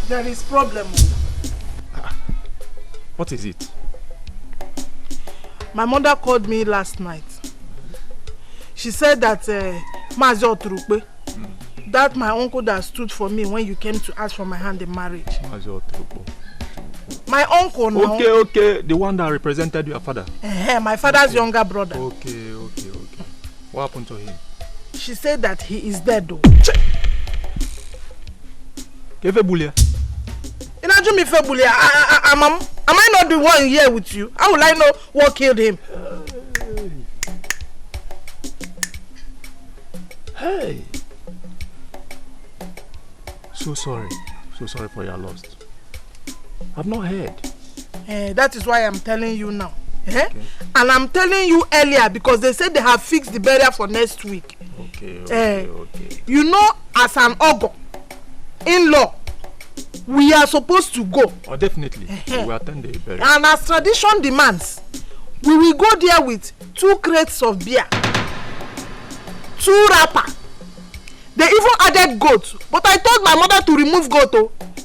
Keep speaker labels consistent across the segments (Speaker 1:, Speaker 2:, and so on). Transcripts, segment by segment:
Speaker 1: There is problem.
Speaker 2: What is it?
Speaker 1: My mother called me last night. She said that Mazi Oturukpe, that my uncle that stood for me when you came to ask for my hand in marriage. Mazi Oturukpe. My uncle now.
Speaker 2: Okay. The one that represented your father.
Speaker 1: My father's younger brother.
Speaker 2: Okay. What happened to him?
Speaker 1: She said that he is dead though. Am I not the one here with you? How will I know what killed him?
Speaker 2: Hey. So sorry for your loss. I've not heard.
Speaker 1: That is why I'm telling you now. Okay. And I'm telling you earlier because they said they have fixed the burial for next week.
Speaker 2: Okay.
Speaker 1: You know, as an ogo, in-law, we are supposed to go.
Speaker 2: Oh, definitely. We will attend the burial.
Speaker 1: And as tradition demands, we will go there with 2 crates of beer, 2 wrapper. They even added goat. But I told my mother to remove goat,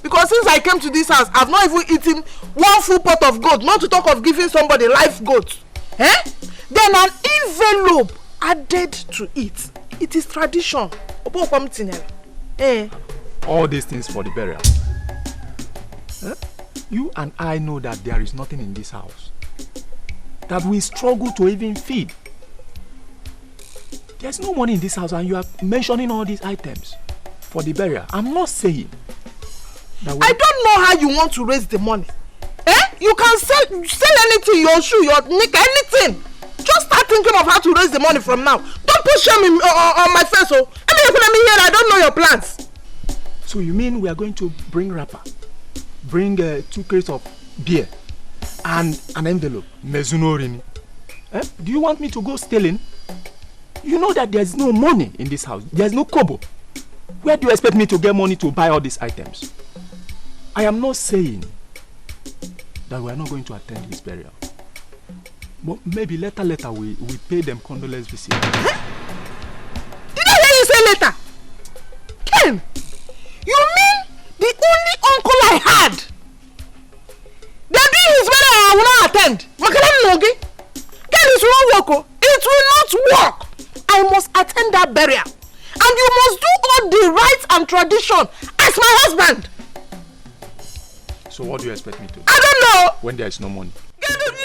Speaker 1: because since I came to this house, I've not even eaten 1 full pot of goat, not to talk of giving somebody live goat. Then an envelope added to it. It is tradition.
Speaker 2: All these things for the burial. You and I know that there is nothing in this house that we struggle to even feed. There's no money in this house and you are mentioning all these items for the burial. I'm not saying that
Speaker 1: I don't know how you want to raise the money. You can sell anything, your shoe, your knicker, anything. Just start thinking of how to raise the money from now. Don't push me on my face. I don't know your plans.
Speaker 2: So you mean we are going to bring wrapper, bring 2 crates of beer and an envelope? Mezunorini. Do you want me to go stealing? You know that there's no money in this house. There's no kobo. Where do you expect me to get money to buy all these items? I am not saying that we are not going to attend his burial. But maybe later we pay them condolence visit.
Speaker 1: Did I hear you say later? Ken, you mean the only uncle I had? They're doing his burial and I will not attend. Ken, it will not work. It will not work. I must attend that burial. And you must do all the rites and tradition as my husband.
Speaker 2: So what do you expect me to do?
Speaker 1: I don't know.
Speaker 2: When there is no money.
Speaker 1: I don't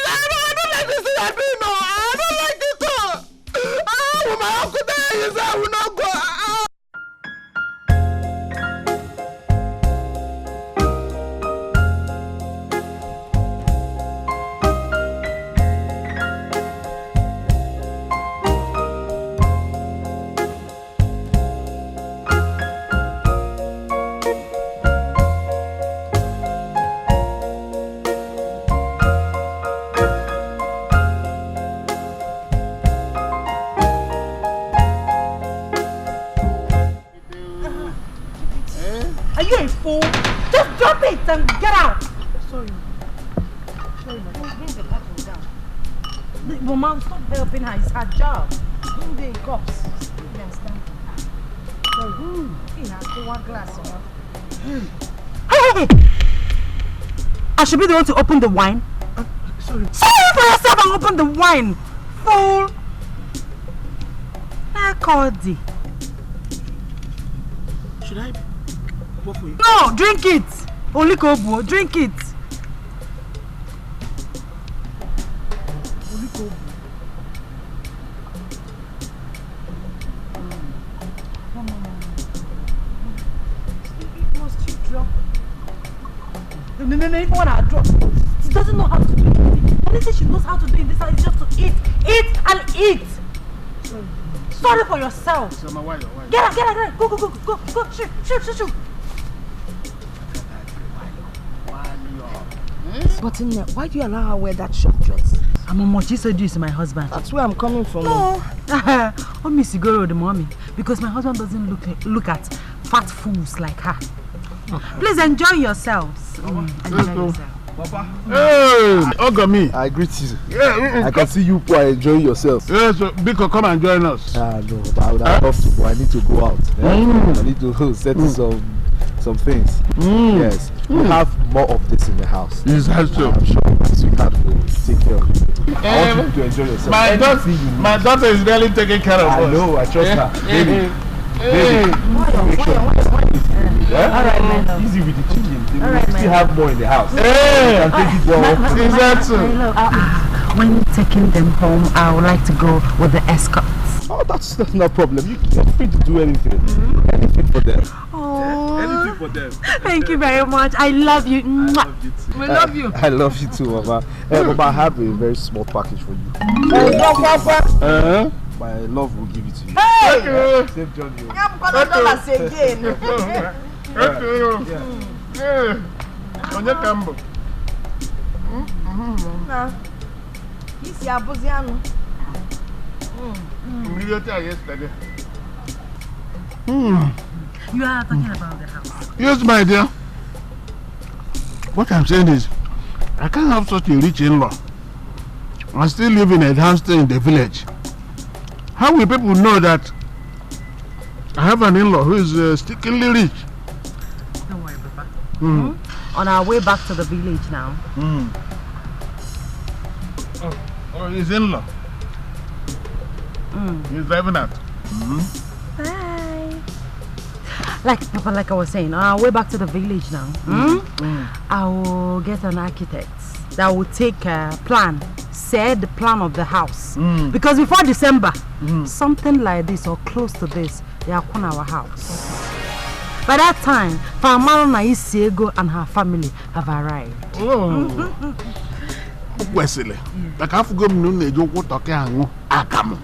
Speaker 1: like this thing happening. No, I don't like it. When my uncle dies, I will not go. Just drop it and get out. Sorry, Mama. Bring the bottle down. Mama, stop helping her. It's her job. Bring the cups. You understand? One glass. Hey! I should be the one to open the wine. Sorry. Sorry for yourself and open the wine. Fool. Cody. Should I? For you? No, drink it. Only Kobo, drink it. Only Kobo. It must you drop. No, even when I drop, she doesn't know how to do it. The only thing she knows how to do in this house is just to eat and eat. Sorry for yourself. So why? Get out. Go. Shoot. But why do you allow her to wear that short dress? I'm on Mochi seduce my husband. That's where I'm coming from. No. Oh, Miss Igoro, the mommy. Because my husband doesn't look at fat fools like her. Please enjoy yourselves. Enjoy yourself.
Speaker 2: Papa.
Speaker 3: Hey, Ogami.
Speaker 4: I greet you.
Speaker 3: Yeah,
Speaker 4: I can see you are enjoying yourself.
Speaker 3: Yes, Biko, come and join us.
Speaker 4: No, but I would have loved to, but I need to go out. I need to settle some things. Yes, we have more of this in the house.
Speaker 3: Yes, that's true.
Speaker 4: I'm sure my sweetheart will take care of you. I want you to enjoy yourself.
Speaker 3: My daughter is really taking care of us.
Speaker 4: I know, I trust her. Baby. Make sure.
Speaker 5: Alright, my love.
Speaker 4: Easy with the children. We
Speaker 5: Alright,
Speaker 4: still have more in the house.
Speaker 3: Hey!
Speaker 4: You can take it well.
Speaker 3: Is that so?
Speaker 5: When taking them home, I would like to go with the escorts.
Speaker 4: Oh, that's no problem. You're free to do anything. Anything for them.
Speaker 5: Oh,
Speaker 4: Anything for them.
Speaker 5: thank you very much. I love you.
Speaker 4: I love you too.
Speaker 1: We love you.
Speaker 4: I love you too, Mama. Mama, I have a very small package for you. My love will give it to you.
Speaker 1: Hey!
Speaker 4: Safe journey.
Speaker 1: I'm gonna do this again.
Speaker 3: Onye Kambo.
Speaker 1: Nah. This is Abuziano.
Speaker 3: Yesterday.
Speaker 5: You are talking about the house.
Speaker 3: Yes, my dear. What I'm saying is, I can't have such a rich in-law. I still live in a downstairs in the village. How will people know that I have an in-law who is stickily rich?
Speaker 5: Don't worry, Papa. On our way back to the village now.
Speaker 3: Oh, his in-law. He's driving out.
Speaker 5: Bye. Like Papa, like I was saying, on our way back to the village now. I will get an architect that will take a plan, set the plan of the house. Because before December, something like this or close to this, they are on our house. By that time, Farmaro Isiego and her family have arrived.
Speaker 3: Wesley, like I forgot me no joke what talking akamu.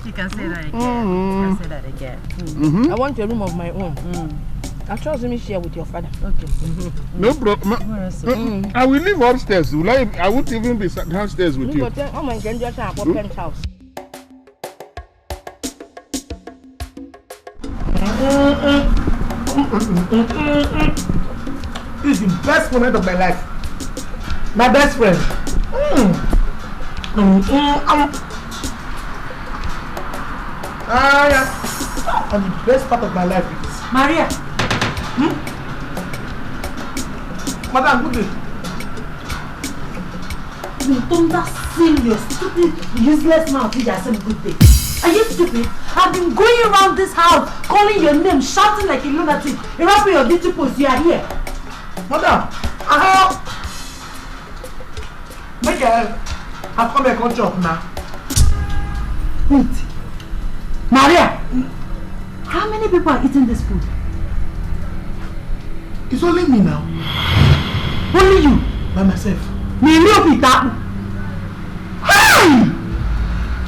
Speaker 5: You can say that again. You can say that again.
Speaker 1: I want a room of my own. I trust me share with your father.
Speaker 5: Okay.
Speaker 3: No problem. I will live upstairs. I won't even be downstairs with you.
Speaker 1: Oh my God, just a penthouse.
Speaker 2: This is the best moment of my life. My best friend. And the best part of my life is
Speaker 5: Maria.
Speaker 2: Madam, good day.
Speaker 5: You don't sing your stupid, useless mouth. You just said good day. Are you stupid? I've been going around this house, calling your name, shouting like a lunatic. You're up your duty post. You are here.
Speaker 2: Madam, make I've come back on job now.
Speaker 5: Wait. Maria, how many people are eating this food?
Speaker 2: It's only me now.
Speaker 5: Only you.
Speaker 2: By myself.
Speaker 5: Me no be that. Hey!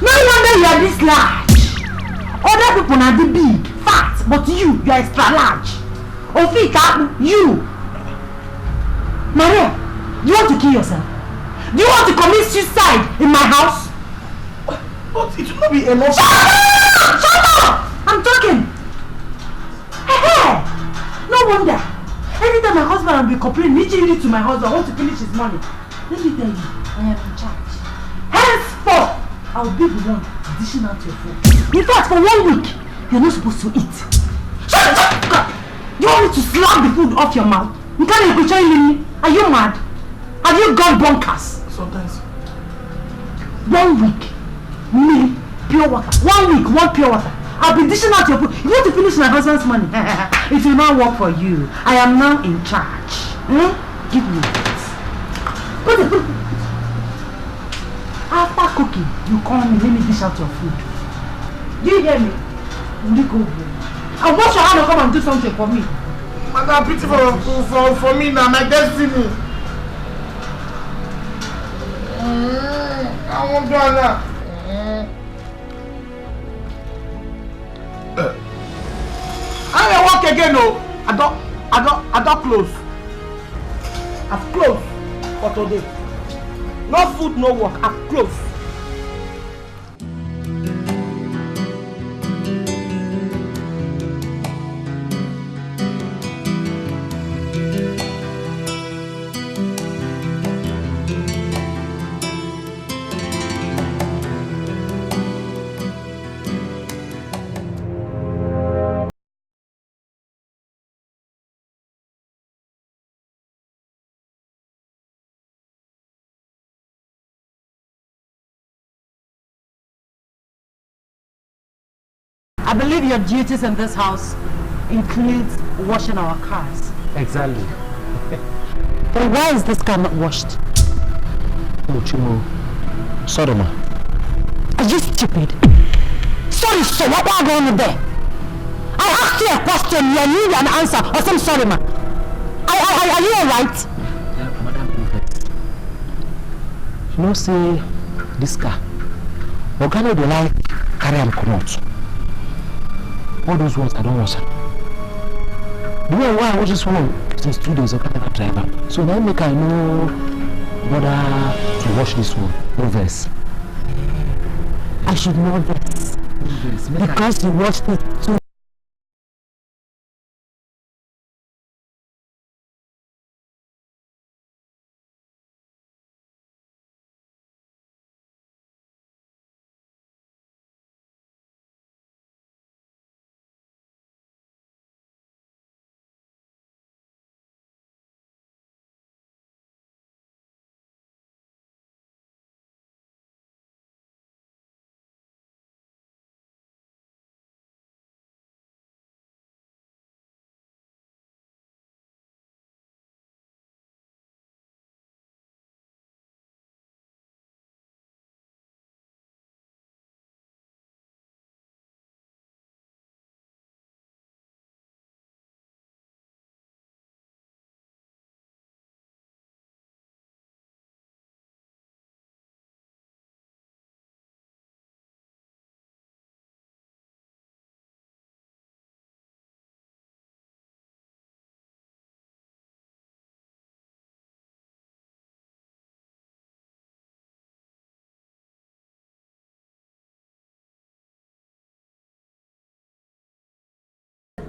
Speaker 5: No wonder you are this large. Other people are the big, fat, but you are extra large. You. Maria, do you want to kill yourself? Do you want to commit suicide in my house?
Speaker 2: But it will not be enough.
Speaker 5: Shut up! I'm talking. Hey! No wonder. Every time my husband will be complaining, literally to my husband, I want to finish his money. Let me tell you, I am in charge. Henceforth, I will be the one dishing out your food. In fact, for 1 week, you're not supposed to eat. Shut up! You want me to slap the food off your mouth? You can't even tell me. Are you mad? Have you gone bonkers?
Speaker 2: Sometimes.
Speaker 5: 1 week, me, pure water. 1 week, 1 pure water. I'll be dishing out your food. You want to finish my husband's money? It will not work for you. I am now in charge. Give me it. Put it. After cooking, you call me, let me dish out your food. Do you hear me? You go home. And wash your hand and come and do something for me.
Speaker 2: Madam, pity for me now, my destiny. I won't do that. I will walk again, no. I don't close. I've closed for today. No food, no work. I've closed.
Speaker 5: I believe your duties in this house includes washing our cars.
Speaker 2: Exactly.
Speaker 5: But why is this car not washed?
Speaker 2: Sorry, ma.
Speaker 5: Are you stupid? Sorry, so what are going on there? I asked you a question, you need an answer, or some sorry, ma. Are you alright?
Speaker 2: Madam Prefect. You know, say this car. Okaro do like carry am come out. All those ones I don't wash am. The way why I wash this one since 2 days of never driver. So now make I know bother to wash this one. No verse.
Speaker 5: I should know this. Because you watched it too.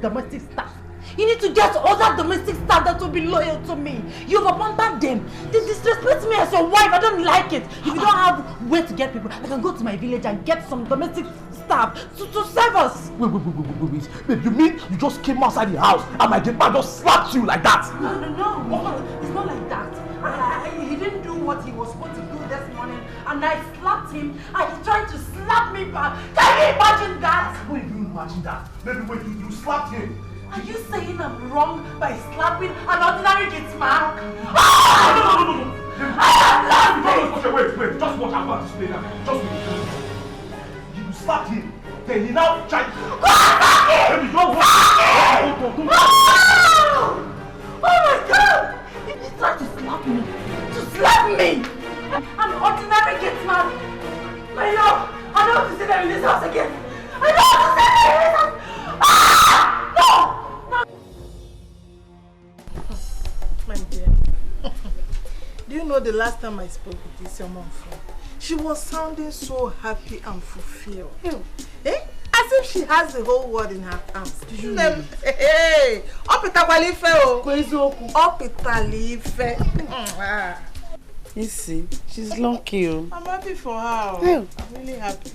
Speaker 5: Domestic staff. You need to get other domestic staff that will be loyal to me. You've abandoned them. They disrespect me as your wife. I don't like it. If you don't have where to get people, I can go to my village and get some domestic staff to serve us.
Speaker 4: Wait. Babe, you mean you just came outside the house and my man just slapped you like that?
Speaker 5: No. It's not like that. He didn't do what he was supposed to do this morning, and I slapped him, and he tried to slap me back. Can you imagine that?
Speaker 4: Wait, you imagine that? Maybe when you slapped him.
Speaker 5: Are you saying I'm wrong by slapping an ordinary gate man?
Speaker 4: No. Wait. Just watch how far this play now. Just wait. You slapped him. Then he now tried. Baby, don't watch.
Speaker 5: Oh my God! He tried to slap me. An ordinary gate man. My love, I don't want to see them in this house again. I don't want to see them in this house. No!
Speaker 1: My dear, do you know the last time I spoke with Isioma on phone? She was sounding so happy and fulfilled. As if she has the whole world in her arms. Hey,
Speaker 6: You see, she's lucky.
Speaker 1: I'm happy for her.
Speaker 6: Yeah.
Speaker 1: I'm really happy.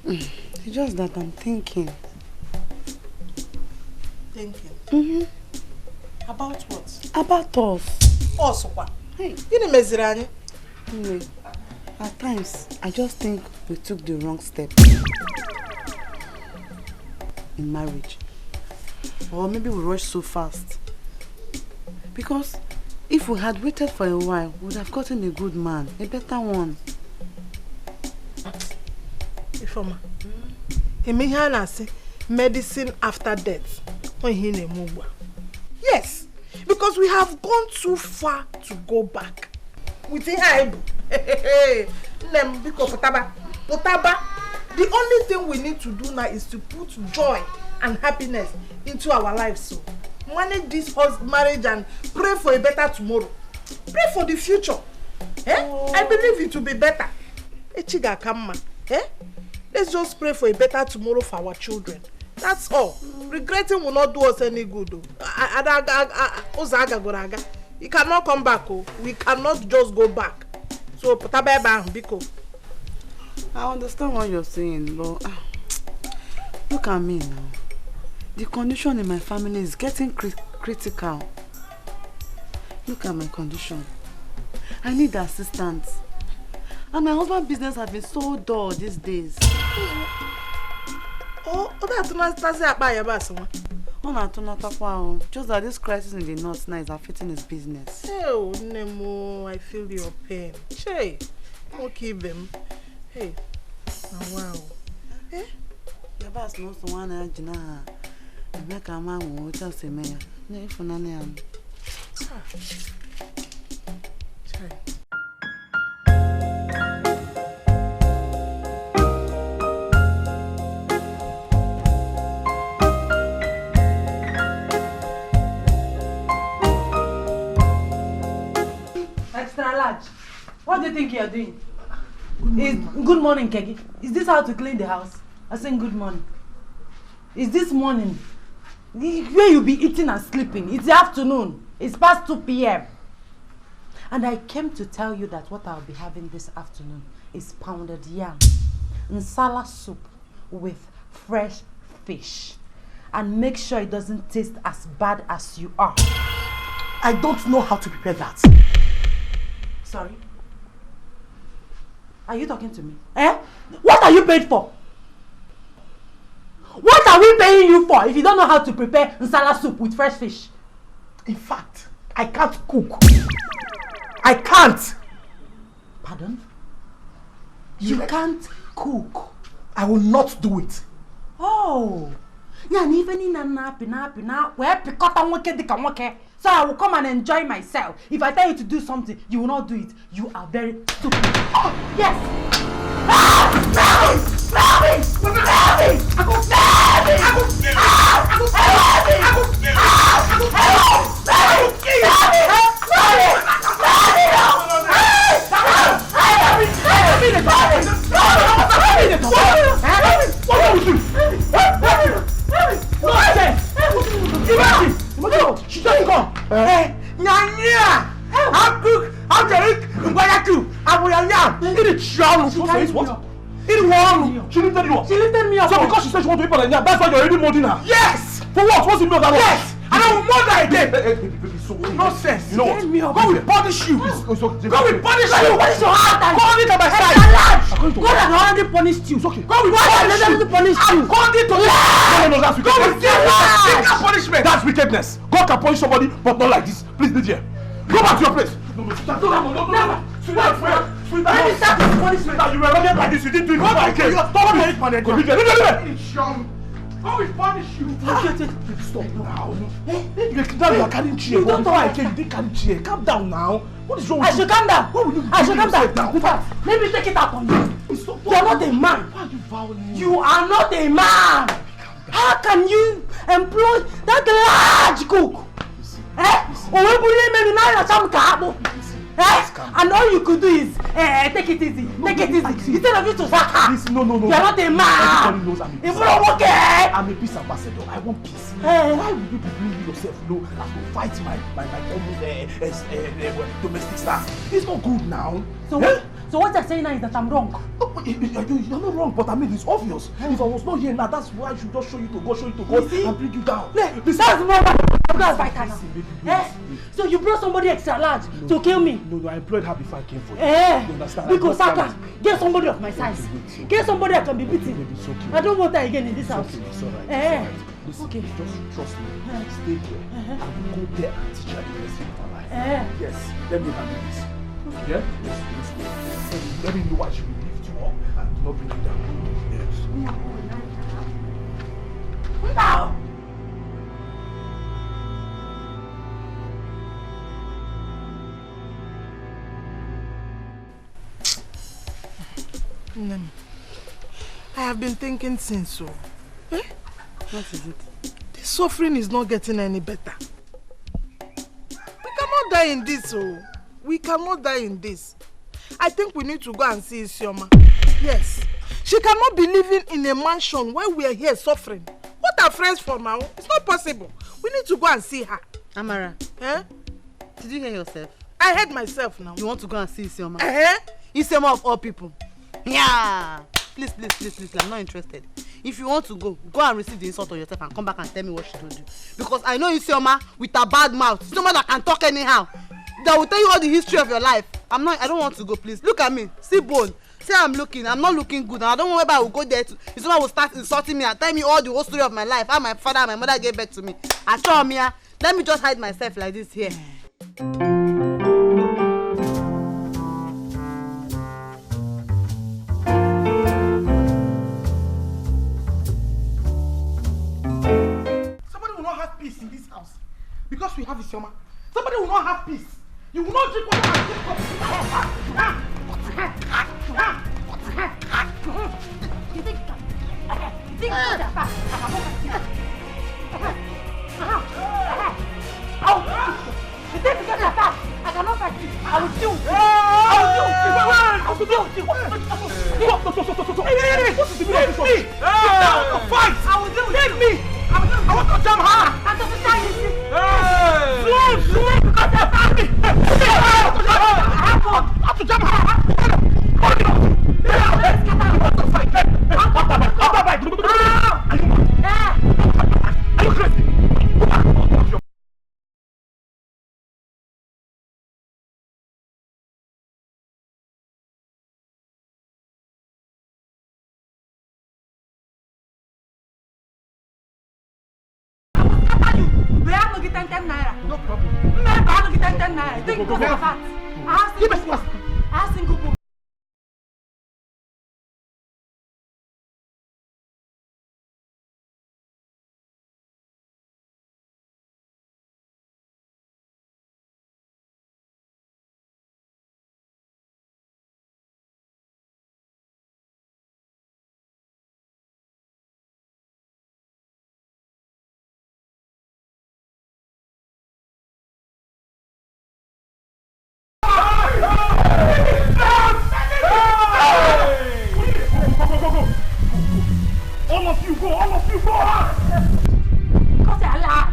Speaker 6: It's just that I'm thinking.
Speaker 1: Thinking? About what?
Speaker 6: About us.
Speaker 1: Also what?
Speaker 6: Hey.
Speaker 1: Anyway,
Speaker 6: At times, I just think we took the wrong step in marriage. Or maybe we rushed so fast. Because if we had waited for a while, we would have gotten a good man, a better one.
Speaker 1: Ifeoma, Emihana say medicine after death. Yes, because we have gone too far to go back. With the only thing we need to do now is to put joy and happiness into our lives. So manage this marriage and pray for a better tomorrow. Pray for the future. I believe it will be better. Let's just pray for a better tomorrow for our children. That's all. Regretting will not do us any good. You cannot come back. We cannot just go back. So,
Speaker 6: I understand what you're saying, but look at me now. The condition in my family is getting critical. Look at my condition. I need assistance. And my husband's business has been so dull these days.
Speaker 1: Oh, that's not by your boss.
Speaker 6: Just that this crisis in the north now is affecting his business.
Speaker 1: Oh, Nemo, I feel your pain. Che, okay, them. Hey, oh, wow. Eh?
Speaker 6: Your boss knows the one I did not. Make a man who tells him, no, for none.
Speaker 5: Extra large. What do you think you're doing? Good morning, Kegi. Is this how to clean the house? I saying good morning. Is this morning? Where you be eating and sleeping? It's the afternoon. It's past 2 p.m. And I came to tell you that what I'll be having this afternoon is pounded yam, nsala soup with fresh fish. And make sure it doesn't taste as bad as you are.
Speaker 2: I don't know how to prepare that.
Speaker 5: Sorry? Are you talking to me? Eh? What are you paid for? What are we paying you for if you don't know how to prepare nsala soup with fresh fish?
Speaker 2: In fact, I can't cook. I can't.
Speaker 5: Pardon? You can't cook.
Speaker 2: I will not do it.
Speaker 5: Oh. Yeah, and even in a pina, where picota wake dika wake. So I will come and enjoy myself. If I tell you to do something, you will not do it. You are very stupid. Oh, yes.
Speaker 2: She doesn't come. Nyanya! I'll cook, I'll drink, I will yam. It is Sean. What? It won. She lifted you up.
Speaker 5: She lifted me up.
Speaker 2: So because she said she wants to eat yam, that's why you're already molding her. Yes! For what? What's the meal that? Yes! And I will mold her again. Nonsense. You know what? God will punish you. God will punish you.
Speaker 5: What is your heart?
Speaker 2: Call it to my side.
Speaker 5: God has already punished you.
Speaker 2: It's okay. God will punish you. Call it to me. No, that's wickedness. God will take that punishment. That's wickedness. God can punish somebody, but not like this. Please, Lydia. Go back to your place. No. Sweetheart, you were running like this. You didn't do it. Go back again. Stop it, man. Go, Lydia. God will punish you. Stop now. Now you are carrying chair. Before I came, you didn't carry chair. Calm down now. What is wrong with you?
Speaker 5: I should calm down.
Speaker 2: What will you do?
Speaker 5: I should calm down.
Speaker 2: Now.
Speaker 5: Let me take it out on you. You are not a man.
Speaker 2: Why are you violent?
Speaker 5: You are not a man. How can you employ that large cook? And all you could do is take it easy. Take it easy. Instead of you to sack her.
Speaker 2: No.
Speaker 5: You are not a man.
Speaker 2: Everybody knows I'm a peace
Speaker 5: ambassador.
Speaker 2: I'm a peace ambassador. I want peace. Why would you be bringing yourself low as to fight my domestic staff? It's not good now.
Speaker 5: So what you're saying now is that I'm wrong?
Speaker 2: You're not wrong, but I mean it's obvious. If I was not here now, that's why I should just show you to God and bring you down.
Speaker 5: That's more that's vital now. So you brought somebody extra large to kill me?
Speaker 2: No, I employed her before I came for you.
Speaker 5: You
Speaker 2: understand?
Speaker 5: Because Saka, get somebody of my size. Get somebody that can be beaten. I don't want that again in this house.
Speaker 2: It's alright. Listen, just trust me. Stay here. I will go there and teach her the lesson of her life. Yes, let me handle this. Yeah? Yes, let's go. Let me know why she will lift you up and do not bring you down. Yes.
Speaker 5: Now!
Speaker 1: I have been thinking since so.
Speaker 6: What is it?
Speaker 1: This suffering is not getting any better. We cannot die in this, We cannot die in this. I think we need to go and see Isioma. Yes. She cannot be living in a mansion while we are here suffering. What are friends for now? It's not possible. We need to go and see her.
Speaker 6: Amara.
Speaker 1: Eh?
Speaker 6: Did you hear yourself?
Speaker 1: I heard myself now.
Speaker 6: You want to go and see Isioma?
Speaker 1: Isioma of all people.
Speaker 6: Yeah. Please, I'm not interested. If you want to go and receive the insult on yourself and come back and tell me what she told you. Because I know Isioma with a bad mouth. Someone that can talk anyhow. That will tell you all the history of your life. I don't want to go, please. Look at me. See bone. Say I'm not looking good, and I don't know whether I will go there to someone will start insulting me and tell me all the whole story of my life, how my father and my mother gave birth to me. I saw me. Let me just hide myself like this here.
Speaker 2: Somebody will not have peace in this house because we have Isioma. Somebody will not have peace. You will not drink water and drink coffee.
Speaker 5: You think I cannot fight you. I will kill you.
Speaker 2: Fight! I will do it. Me! I want to jump her!
Speaker 5: I'm going to tell you.
Speaker 2: I have to jump her! Are you crazy? No problem.
Speaker 5: I have single book.
Speaker 2: All of you go! All of you go!
Speaker 5: Because they are large.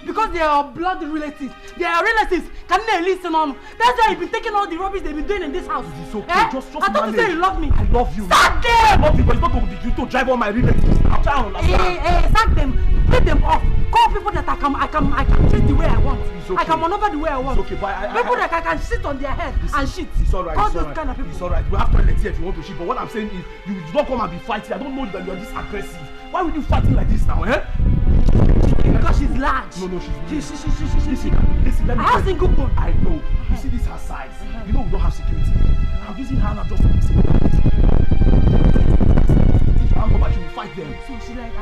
Speaker 5: Because they are blood relatives. They are relatives. Can they listen on? That's why you've been taking all the rubbish they've been doing in this house.
Speaker 2: It's okay. Just
Speaker 5: I thought you said you love me.
Speaker 2: I love you.
Speaker 5: Sack them!
Speaker 2: I love you, but it's not going to be you to drive all my relatives. I'm trying to understand.
Speaker 5: Sack them. Take them off. Call people that I can treat the way I want.
Speaker 2: Okay.
Speaker 5: I can maneuver the way I want.
Speaker 2: It's okay, but
Speaker 5: people that I can shit on their head and shit.
Speaker 2: It's alright.
Speaker 5: Call those kind of people.
Speaker 2: It's alright. We have toilets here if you want to shit. But what I'm saying is, you do not come and be fighting. I don't know that you are this aggressive. Why would you fighting like this now, eh?
Speaker 5: Because she's large.
Speaker 2: No, she's
Speaker 5: Listen,
Speaker 2: let me
Speaker 5: I have single bone.
Speaker 2: I know. You see this her size. You know we don't have security. I'm using her now just to see. I'm going to fight them.
Speaker 5: So she like a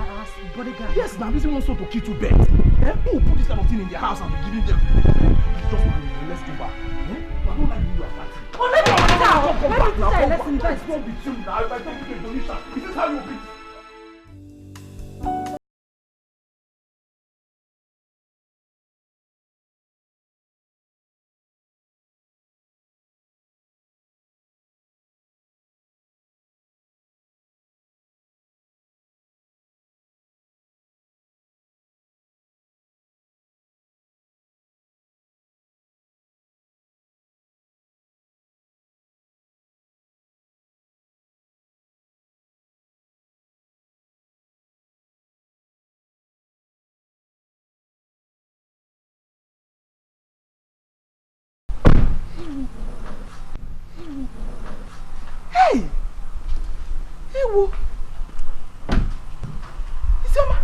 Speaker 5: bodyguard?
Speaker 2: Yes, now I'm using one sword to kill two birds. Who will put this kind of thing in their house and be giving them? It's just one minute. Let's go back. I don't like you are fighting.
Speaker 5: Oh, let me go down.
Speaker 2: Come back now.
Speaker 5: Let's
Speaker 2: Let's go between now. If I don't give a donation, is this how you will beat? Hey! Hey, wo! Isioma!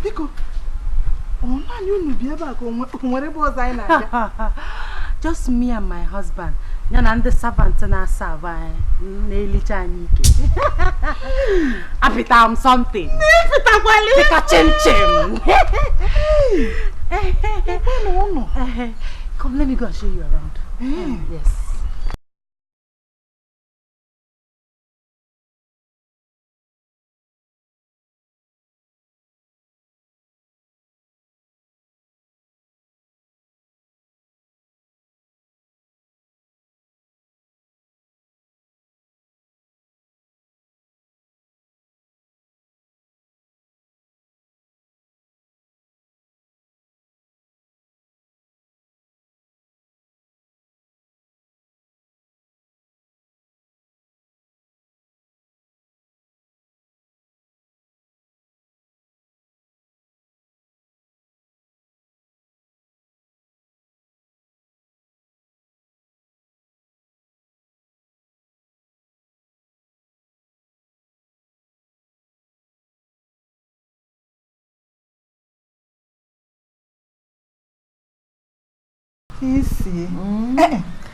Speaker 2: Biko! Oh, man,
Speaker 5: Just me and my husband. And the servant and I serve. Apita something. Pika chim chim. Come, let me go and show you around. Yes.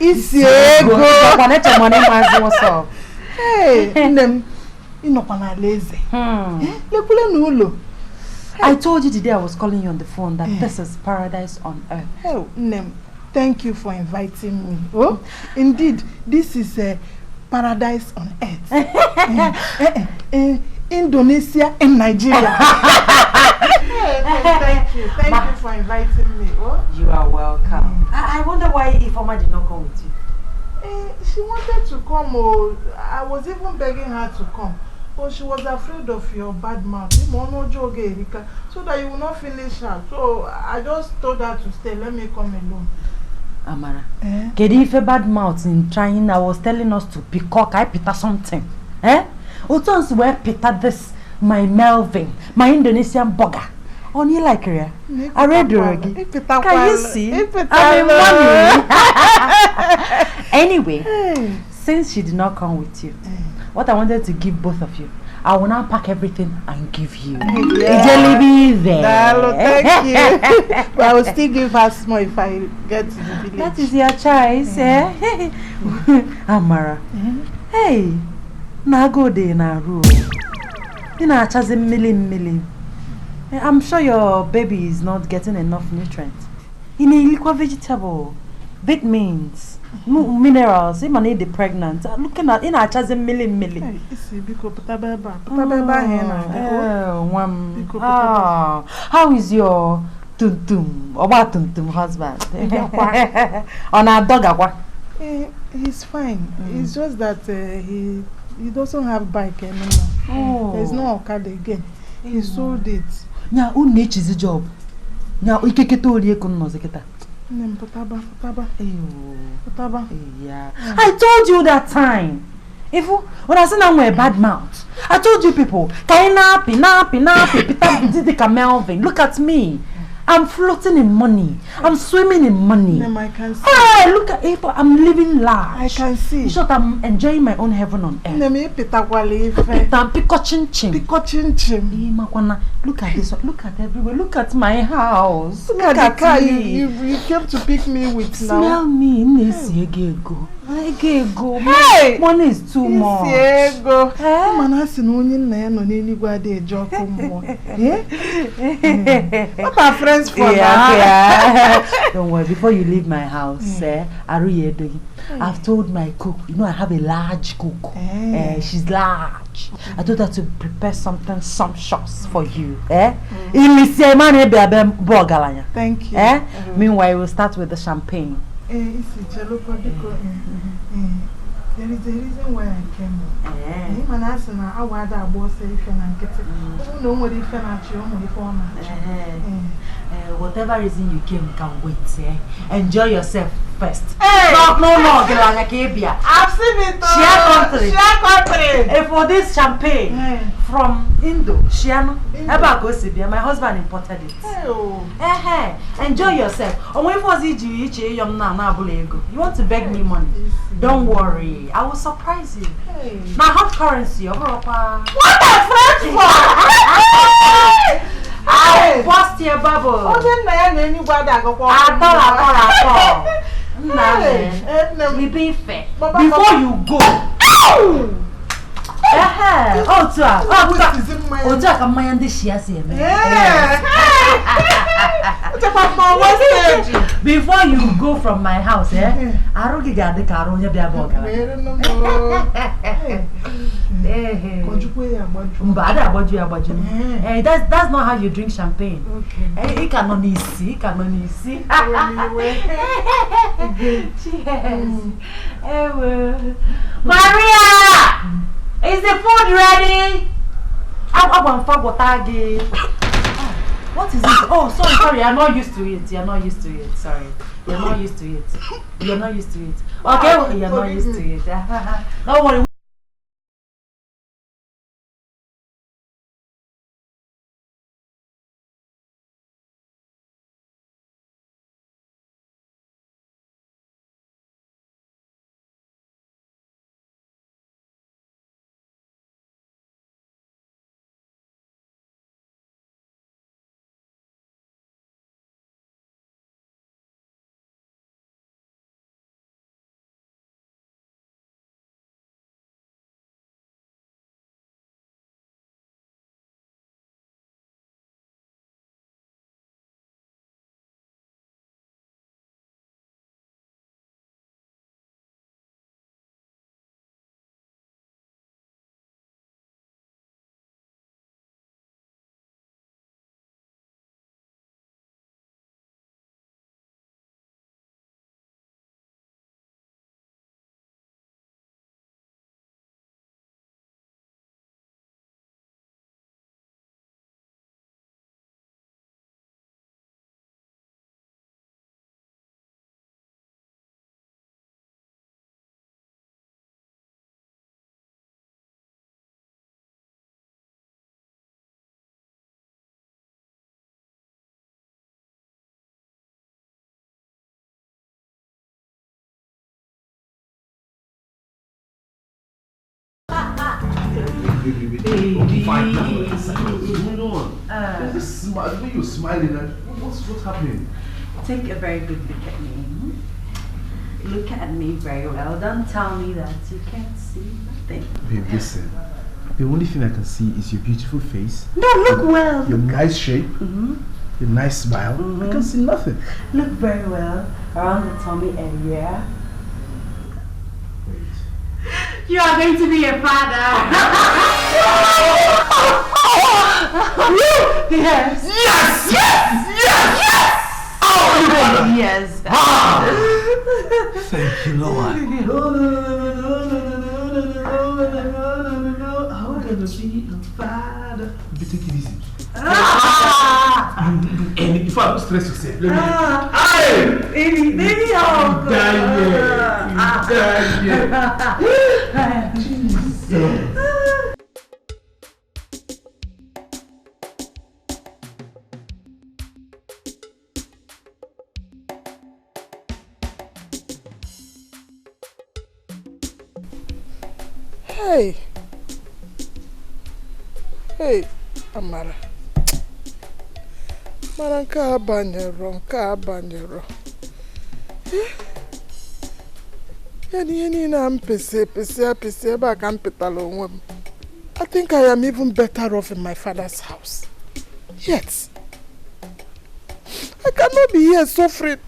Speaker 1: Isi ego. What's up? Hey, lazy.
Speaker 5: I told you today I was calling you on the phone that this is paradise on earth.
Speaker 1: Oh, thank you for inviting me. Oh, indeed, this is a paradise on earth. Indonesia and Nigeria. Thank you for inviting me. Oh?
Speaker 5: You are welcome. I wonder why Ifeoma did not come with you.
Speaker 1: She wanted to come. Oh, I was even begging her to come. But she was afraid of your bad mouth. So that you will not finish her. So I just told her to stay. Let me come alone.
Speaker 5: Amara, Kedi bad mouth in trying. I was telling us to peacock. I pita something. Otons where pita this my Melvin, my Indonesian burger. Only like her. I read already. Can you see? I'm money. Anyway, since she did not come with you, what I wanted to give both of you, I will now pack everything and give you. Jelly there.
Speaker 1: Thank you. But I will still give her small if I get to the village.
Speaker 5: That is your choice, Amara. Hey, now go there na room. You know, million. I'm sure your baby is not getting enough nutrients. In a liquid vegetable, vitamins, minerals, even need the pregnant. Looking at in a million. How is your tuntum or what tuntum husband? On our dog,
Speaker 1: he's fine. It's just that he doesn't have bike anymore. There's no Okada again. He sold it.
Speaker 5: Now, who needs his job? Now, we can't get all the economics. Yeah. I told you that time. If when I said I'm a bad mouth, I told you people, nappy, Melvin. Look at me. I'm floating in money. I'm swimming in money.
Speaker 1: I can see.
Speaker 5: Hey, look at it. I'm living large.
Speaker 1: I can see.
Speaker 5: In short, I'm enjoying my own heaven on earth. Look at this. Look at everywhere. Look at my house.
Speaker 1: Look at the car you came to pick me with.
Speaker 5: Smell me. Hey! Money is too much.
Speaker 1: What are friends for?
Speaker 5: Don't worry, before you leave my house, I've told my cook, you know, I have a large cook. She's large. I told her to prepare something sumptuous for you. Thank
Speaker 1: you.
Speaker 5: Meanwhile, we'll start with the champagne.
Speaker 1: There is a reason why I came.
Speaker 5: Whatever reason you came, can wait. Enjoy yourself first. Hey! No, I've seen it. Share country. For this champagne from Indo, my husband imported it. Enjoy yourself. You want to beg me money? Don't worry, I will surprise you. My hot currency. What a French for? I'll bust your bubble.
Speaker 1: Oh, then I need to go.
Speaker 5: We be fair. Before you go. Before you go from my house, I don't get the car on your that's not how you drink champagne. Okay. It cannot easy. Cheers. Maria! Is the food ready? What is it? Oh, sorry, I'm not used to it. You're not used to it. Sorry. You're not used to it. You're not used to it. Okay, you're not used to it. Don't worry.
Speaker 4: The way you're smiling, what's happening?
Speaker 5: Take a very good look at me. Look at me very well. Don't tell me that you can't see nothing.
Speaker 4: Babe, listen. The only thing I can see is your beautiful face.
Speaker 5: No, look well.
Speaker 4: Your nice shape. Your nice smile. I can see nothing.
Speaker 5: Look very well around the tummy area.
Speaker 4: Wait.
Speaker 5: You are going to be a father. Yes.
Speaker 3: Yes! Yes! Yes! Yes! Oh,
Speaker 5: yes.
Speaker 3: Thank you, Lord.
Speaker 5: I'm going to be a father.
Speaker 4: Take it easy.
Speaker 3: And if I don't stress yourself, let me.
Speaker 5: Baby, oh,
Speaker 1: Hey, Amara. Mara nke abanyero. Ihe niile a mpese ebe a ka m petala onwe m. I think I am even better off in my father's house. Yet, I cannot be here suffering.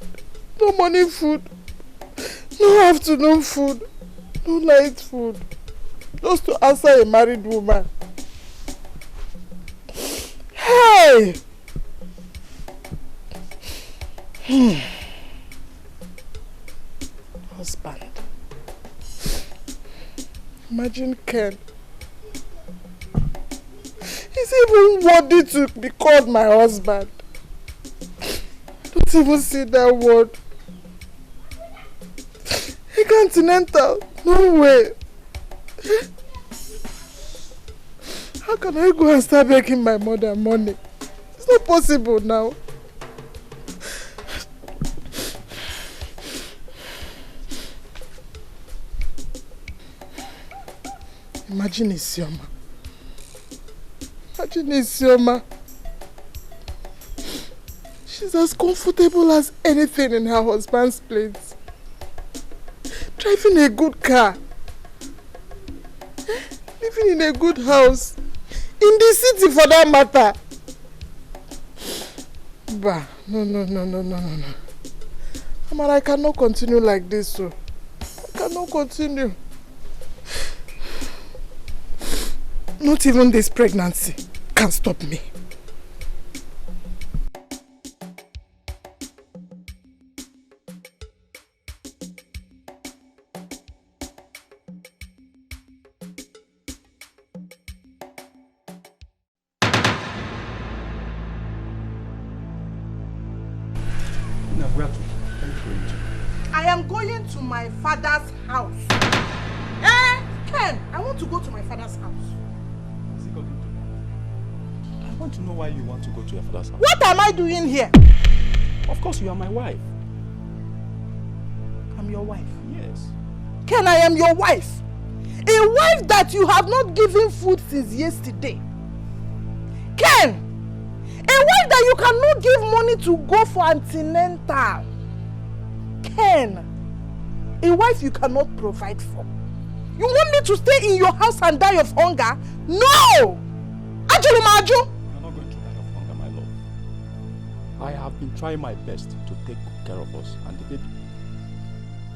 Speaker 1: No morning food, no afternoon food, no night food. Just to answer a married woman. Hey! Husband. Imagine Ken. He's even worthy to be called my husband. Don't even say that word. A continental. No way. How can I go and start begging my mother money? It's not possible now. Imagine Isioma. as comfortable as anything in her husband's place. Driving a good car. Living in a good house. In the city for that matter. Bah, no. Amara, I cannot continue like this, so. I cannot continue. Not even this pregnancy can stop me. I am going to my father's house. Ken, I want to go to my father's house.
Speaker 2: I want to know why you want to go to your father's house.
Speaker 1: What am I doing here?
Speaker 2: Of course, you are my wife.
Speaker 1: I'm your wife.
Speaker 2: Yes.
Speaker 1: Ken, I am your wife. A wife that you have not given food since yesterday. Ken, a wife that you cannot give money to go for antenatal. Ken, a wife you cannot provide for. You want me to stay in your house and die of hunger? No! Ajulu Maju!
Speaker 2: You're not going to die of hunger, my love. I have been trying my best to take care of us and the baby.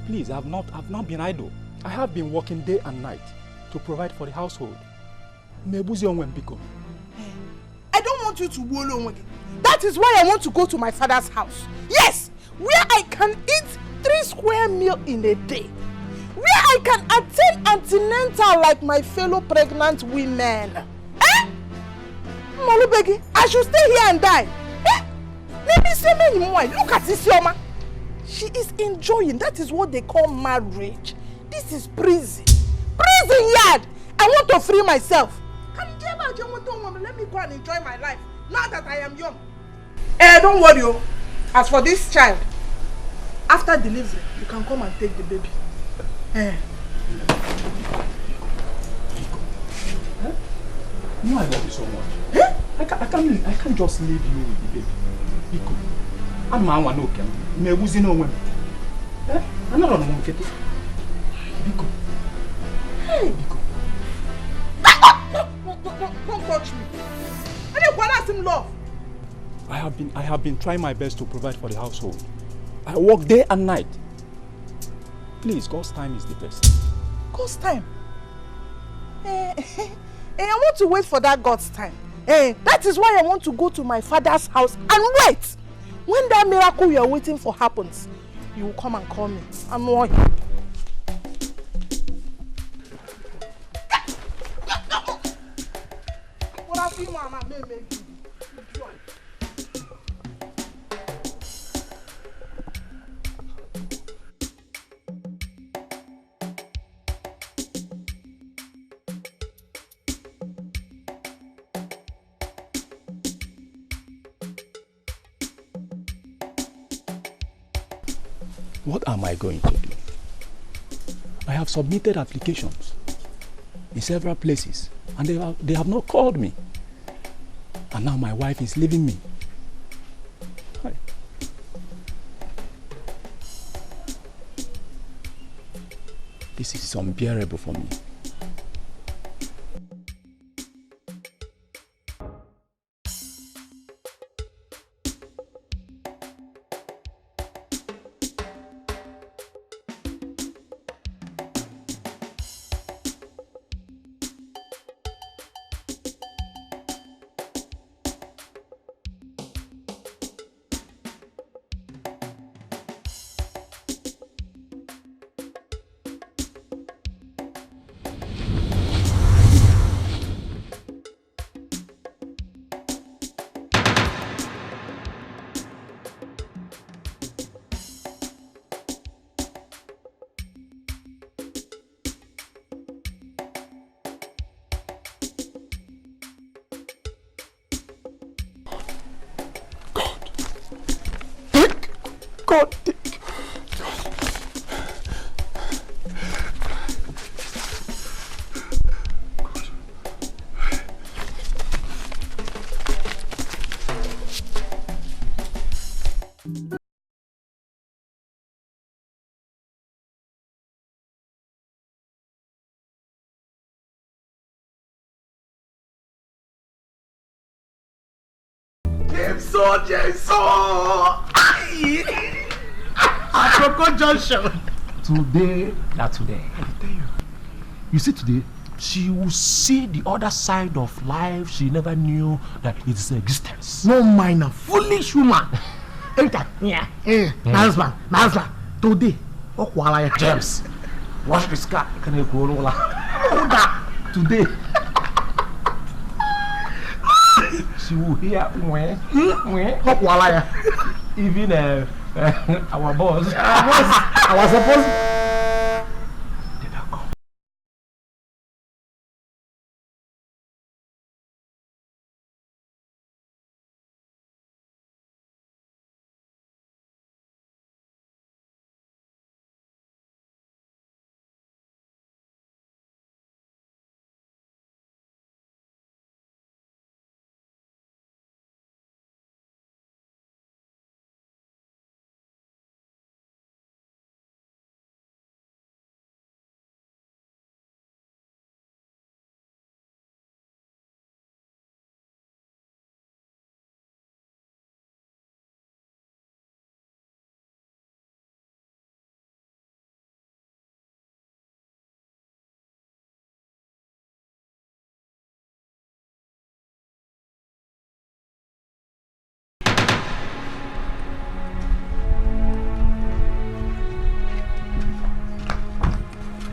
Speaker 2: Please, I've not been idle. I have been working day and night to provide for the household.
Speaker 1: I don't want you to wallow again. That is why I want to go to my father's house. Yes! Where I can eat 3 square meals in a day. Where I can attend antenatal like my fellow pregnant women. Molubegi, I should stay here and die. Let me say many more. Look at Isioma. She is enjoying. That is what they call marriage. This is prison. Prison yard. I want to free myself. Let me go and enjoy my life. Now that I am young. Don't worry. As for this child, after delivery, you can come and take the baby.
Speaker 2: No, I love you so much. I can't just leave you with the baby. Biko. I'm my one okay. Me wuzi no women. I'm not on one kete. Biko. Hey, Biko.
Speaker 1: Don't touch me. I don't want him love.
Speaker 2: I have been trying my best to provide for the household. I work day and night. Please, God's time is the best.
Speaker 1: God's time? I want to wait for that God's time. That is why I want to go to my father's house and wait. When that miracle you are waiting for happens, you will come and call me. I'm working. What I feel, Mama, maybe.
Speaker 2: What am I going to do? I have submitted applications in several places and they have not called me. And now my wife is leaving me. Hi. This is unbearable for me.
Speaker 1: God.
Speaker 3: James. Aproko Junction.
Speaker 2: Today, not today. I tell you. You see today, she will see the other side of life she never knew that it is existence.
Speaker 3: No mind, a foolish woman. Enter. Yeah. My husband. Today.
Speaker 2: James, wash this car. Can you go on? Today. She will hear even our boss.
Speaker 3: I was supposed.
Speaker 2: Did I come?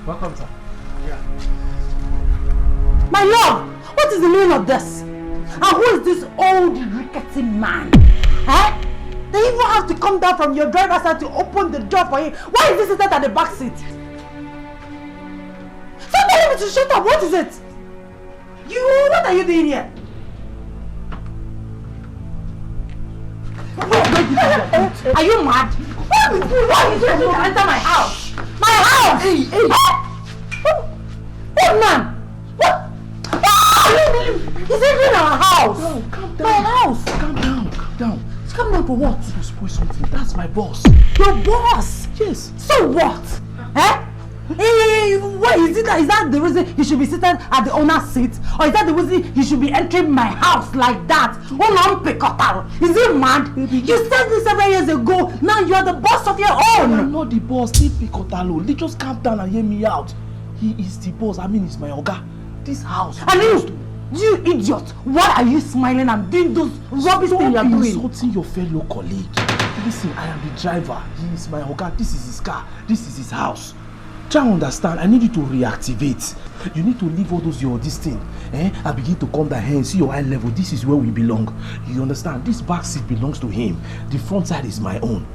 Speaker 3: Welcome, sir.
Speaker 5: My lord, what is the meaning of this? And who is this old rickety man? Eh? They even have to come down from your driver's side to open the door for him. Why is this seated at the back seat? Stop telling me to shut up. What is it? What are you doing here? Are you mad? Why is you to enter my house? My house! Hey! What man? What? He's entering our house!
Speaker 2: No, calm down.
Speaker 5: My house!
Speaker 2: Calm down.
Speaker 5: Calm down for what?
Speaker 2: You spoil something. That's my boss.
Speaker 5: Your boss?
Speaker 2: Yes.
Speaker 5: So what? Eh? What is it? Is that the reason he should be seated at the owner's seat? Or is that the reason he should be entering my house like that? Is he mad? You said this several years ago. Now you are the boss of your own.
Speaker 2: I'm not the boss. Leave Picotalo. Just calm down and hear me out. He is the boss. I mean, he's my oga. This house.
Speaker 5: And you idiot! Why are you smiling and doing those rubbish things you are doing?
Speaker 2: Insulting your fellow colleague. Listen, I am the driver. He is my oga. This is his car. This is his house. Try to understand. I need you to reactivate. You need to leave all those this thing. And begin to come down here and see your eye level. This is where we belong. You understand? This back seat belongs to him. The front side is my own.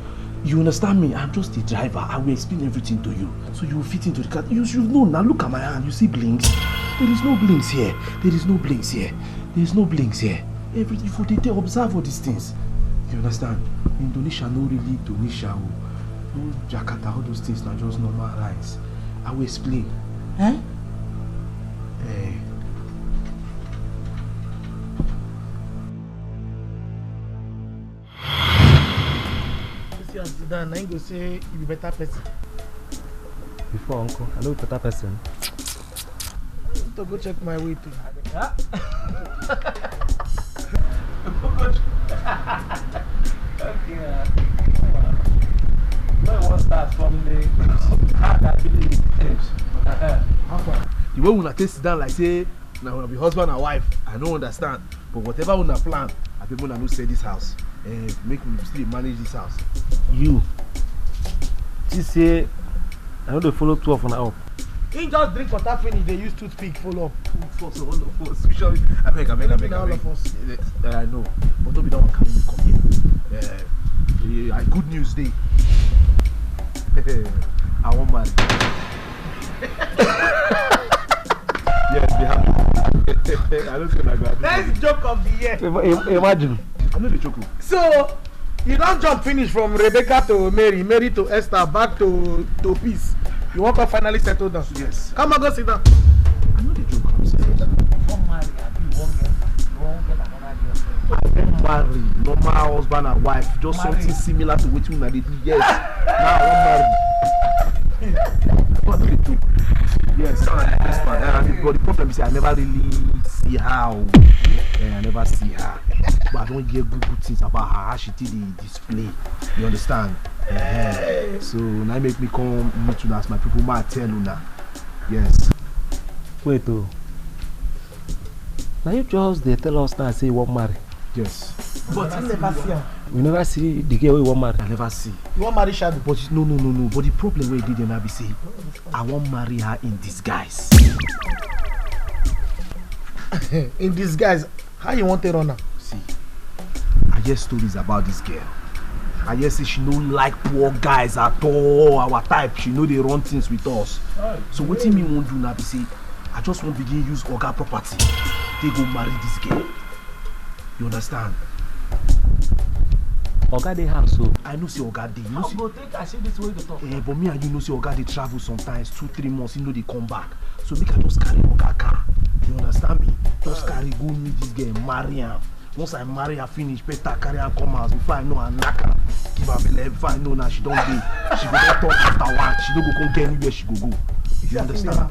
Speaker 2: You understand me? I'm just a driver. I will explain everything to you. So you will fit into the car. You should know. Now look at my hand. You see blinks? There is no blinks here. There is no blinks here. There is no blinks here. Everything for the day. Observe all these things. You understand? Indonesia no really Indonesia. No Jakarta, all those things now just normal lines. I will explain.
Speaker 5: Eh?
Speaker 3: You sit down, I ain't go say you be better person.
Speaker 4: Before uncle, I know a better person.
Speaker 3: To go check my weight too.
Speaker 2: Okay. I want to start from the heart that really
Speaker 3: The way una take sit down like say now una be husband and wife, I don't understand. But whatever una plan, I people una no say this house. Make me still manage this house.
Speaker 7: You say I know they follow 12 on the up.
Speaker 3: He just drink water finish, they use toothpick follow up.
Speaker 7: For all of us. I beg.
Speaker 3: All of us.
Speaker 7: I know. But don't be that one coming to come here. Good news day. I won't marry. Yes, be happy. I don't think I got
Speaker 3: Next joke of the year.
Speaker 7: Imagine.
Speaker 3: I'm not a joke. So, you don't jump finish from Rebecca to Mary, Mary to Esther, back to Peace. You want to finally settle down?
Speaker 7: Yes.
Speaker 3: Come on, go sit down.
Speaker 7: I'm not a joke. I'm saying that. I won't marry normal husband and wife, just something similar to what you did. Yes. Now I won't marry. I'm not a joke. Yes, but the problem is I never really see her. I never see her. But I don't hear good things about her. How she did the display. You understand? So now make me come meet you as my people might tell you now. Yes.
Speaker 8: Wait, oh. Now you just they tell us now say you won't marry.
Speaker 7: Yes.
Speaker 2: But I never see her.
Speaker 8: We never see the girl we won't marry.
Speaker 7: I never see.
Speaker 2: You want marry Shadow?
Speaker 7: But no. But the problem where he did now be say, I won't marry her in disguise.
Speaker 2: In disguise? How you want to run her?
Speaker 7: See, I hear stories about this girl. I hear say she no like poor guys at all. Our type, she know they run things with us. So what me won't do now be say, I just won't begin use Oga property. They go marry this girl. You understand?
Speaker 8: Oga dey house so.
Speaker 7: I know say Oga dey. You know say.
Speaker 2: Go take I see this way to talk.
Speaker 7: But me and you know say Oga dey travel sometimes 2-3 months. You know they come back. So make I just carry Oga car. You understand me? Just carry go meet this girl, marry her. Once I marry her, finish, better carry her come house. Before I know her knock her, give her belle. Before I know now she don't dey. She go talk after one. She don't go come get anywhere she go. You understand?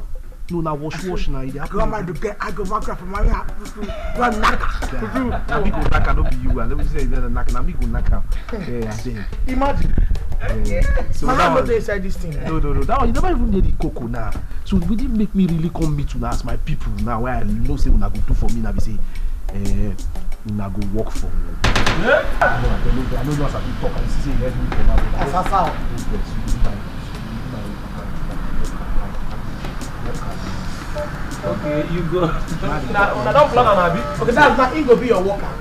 Speaker 7: No, now wash now. I go marry the girl. I go back for marry her. Run knock her. Now me go knock her, not be you. And let me say that knock. Now me go knock her. Yeah, I think.
Speaker 2: Imagine.
Speaker 7: So
Speaker 2: my man not inside this thing.
Speaker 7: No. That one you never even need the cocoa now. So it didn't make me really come meet you as my people now. Where I know say una go do for me now. Be say, una go work for me. I know as I be talk and say let me come out.
Speaker 2: That's how.
Speaker 8: Okay, you go.
Speaker 2: Now don't plan on Abi. Okay, that's not he go be your worker.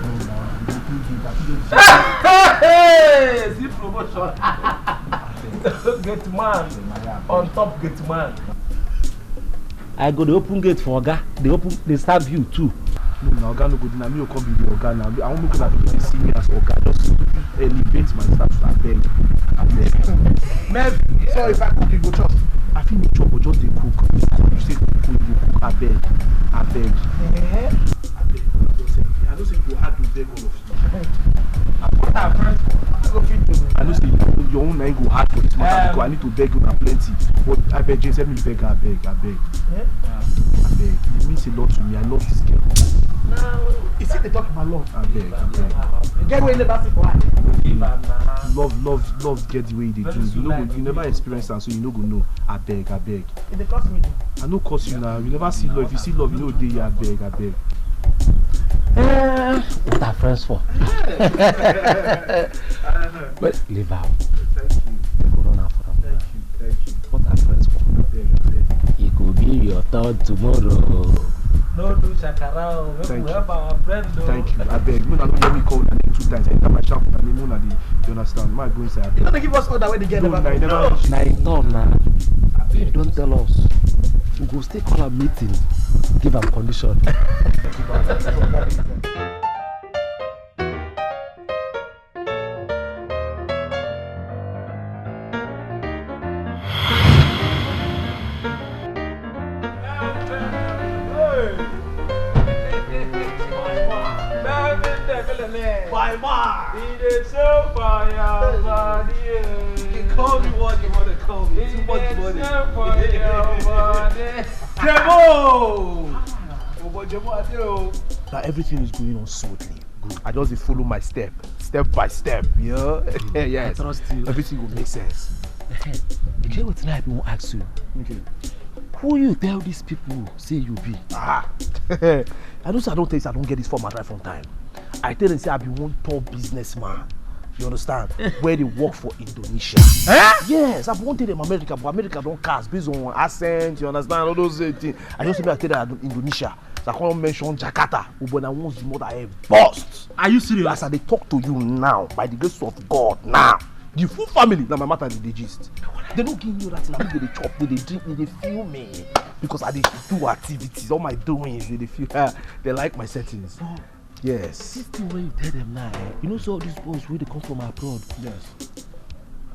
Speaker 8: Hey, see promotion. Get man on top, get man. I go the open gate for Oga. They serve you too.
Speaker 7: No, Oga no go do na me go come be the Oga now. I won't make una people see me as Oga. Just elevate myself. I beg.
Speaker 2: Maybe. So if I cook, you go chop.
Speaker 7: I feel make sure, but just dey cook. You say cook, you go cook. I beg. I beg. I don't say you go hard to beg all of you. I know say your own na go hard for this matter because I need to beg you na plenty. But I beg, James, let me beg. I beg. It means a lot to me. I love this girl.
Speaker 2: Now, you see they talk about love.
Speaker 7: I beg.
Speaker 2: You get away never see for her.
Speaker 7: Love get the way they do. You never experience that, so you no go know. I beg.
Speaker 2: If they cost me,
Speaker 7: I no cost you now. You never see love. If you see love, you know they. I beg.
Speaker 8: What are friends for? But leave out.
Speaker 7: Thank you.
Speaker 8: Corona for them.
Speaker 7: Thank you.
Speaker 8: What are friends for? It could be your turn tomorrow.
Speaker 2: no do shakara. Make we help our friend.
Speaker 7: Thank you. I beg. Mona don't let me call her name 2 times. Anytime I shout her name, Mona, you understand? My go inside.
Speaker 2: You don't give us order when they get
Speaker 7: No,
Speaker 2: never.
Speaker 8: Now it's done now. You don't tell us. We go stay call a meeting. Give am condition.
Speaker 2: By my, it is so fire. You call me what you want to call me. Too much money.
Speaker 7: Now everything is going on smoothly. Good. I just dey follow my step by step. Yeah. Yes.
Speaker 8: I trust you.
Speaker 7: Everything will make sense.
Speaker 8: You get what I won't ask you.
Speaker 7: Okay.
Speaker 8: Who you tell these people say you be?
Speaker 7: I know say I don't tell you say I don't get this format right from time. I tell them say I be one top businessman. You understand? Where they work for Indonesia. Yes, I've wanted them America, but America don't cast based on accent. You understand? All those things. I just say I tell them Indonesia. So I can't mention Jakarta. But I want the mother I bust.
Speaker 2: Are you serious?
Speaker 7: As I dey talk to you now, by the grace of God, now the full family, now my matter dey gist. They don't give me that thing. They dey chop, they dey drink, they dey feel me because I dey do activities. All my doings, they dey feel. They like my settings. Yes.
Speaker 8: This thing when you tell them now, you know, so all these boys where they come from abroad.
Speaker 7: Yes.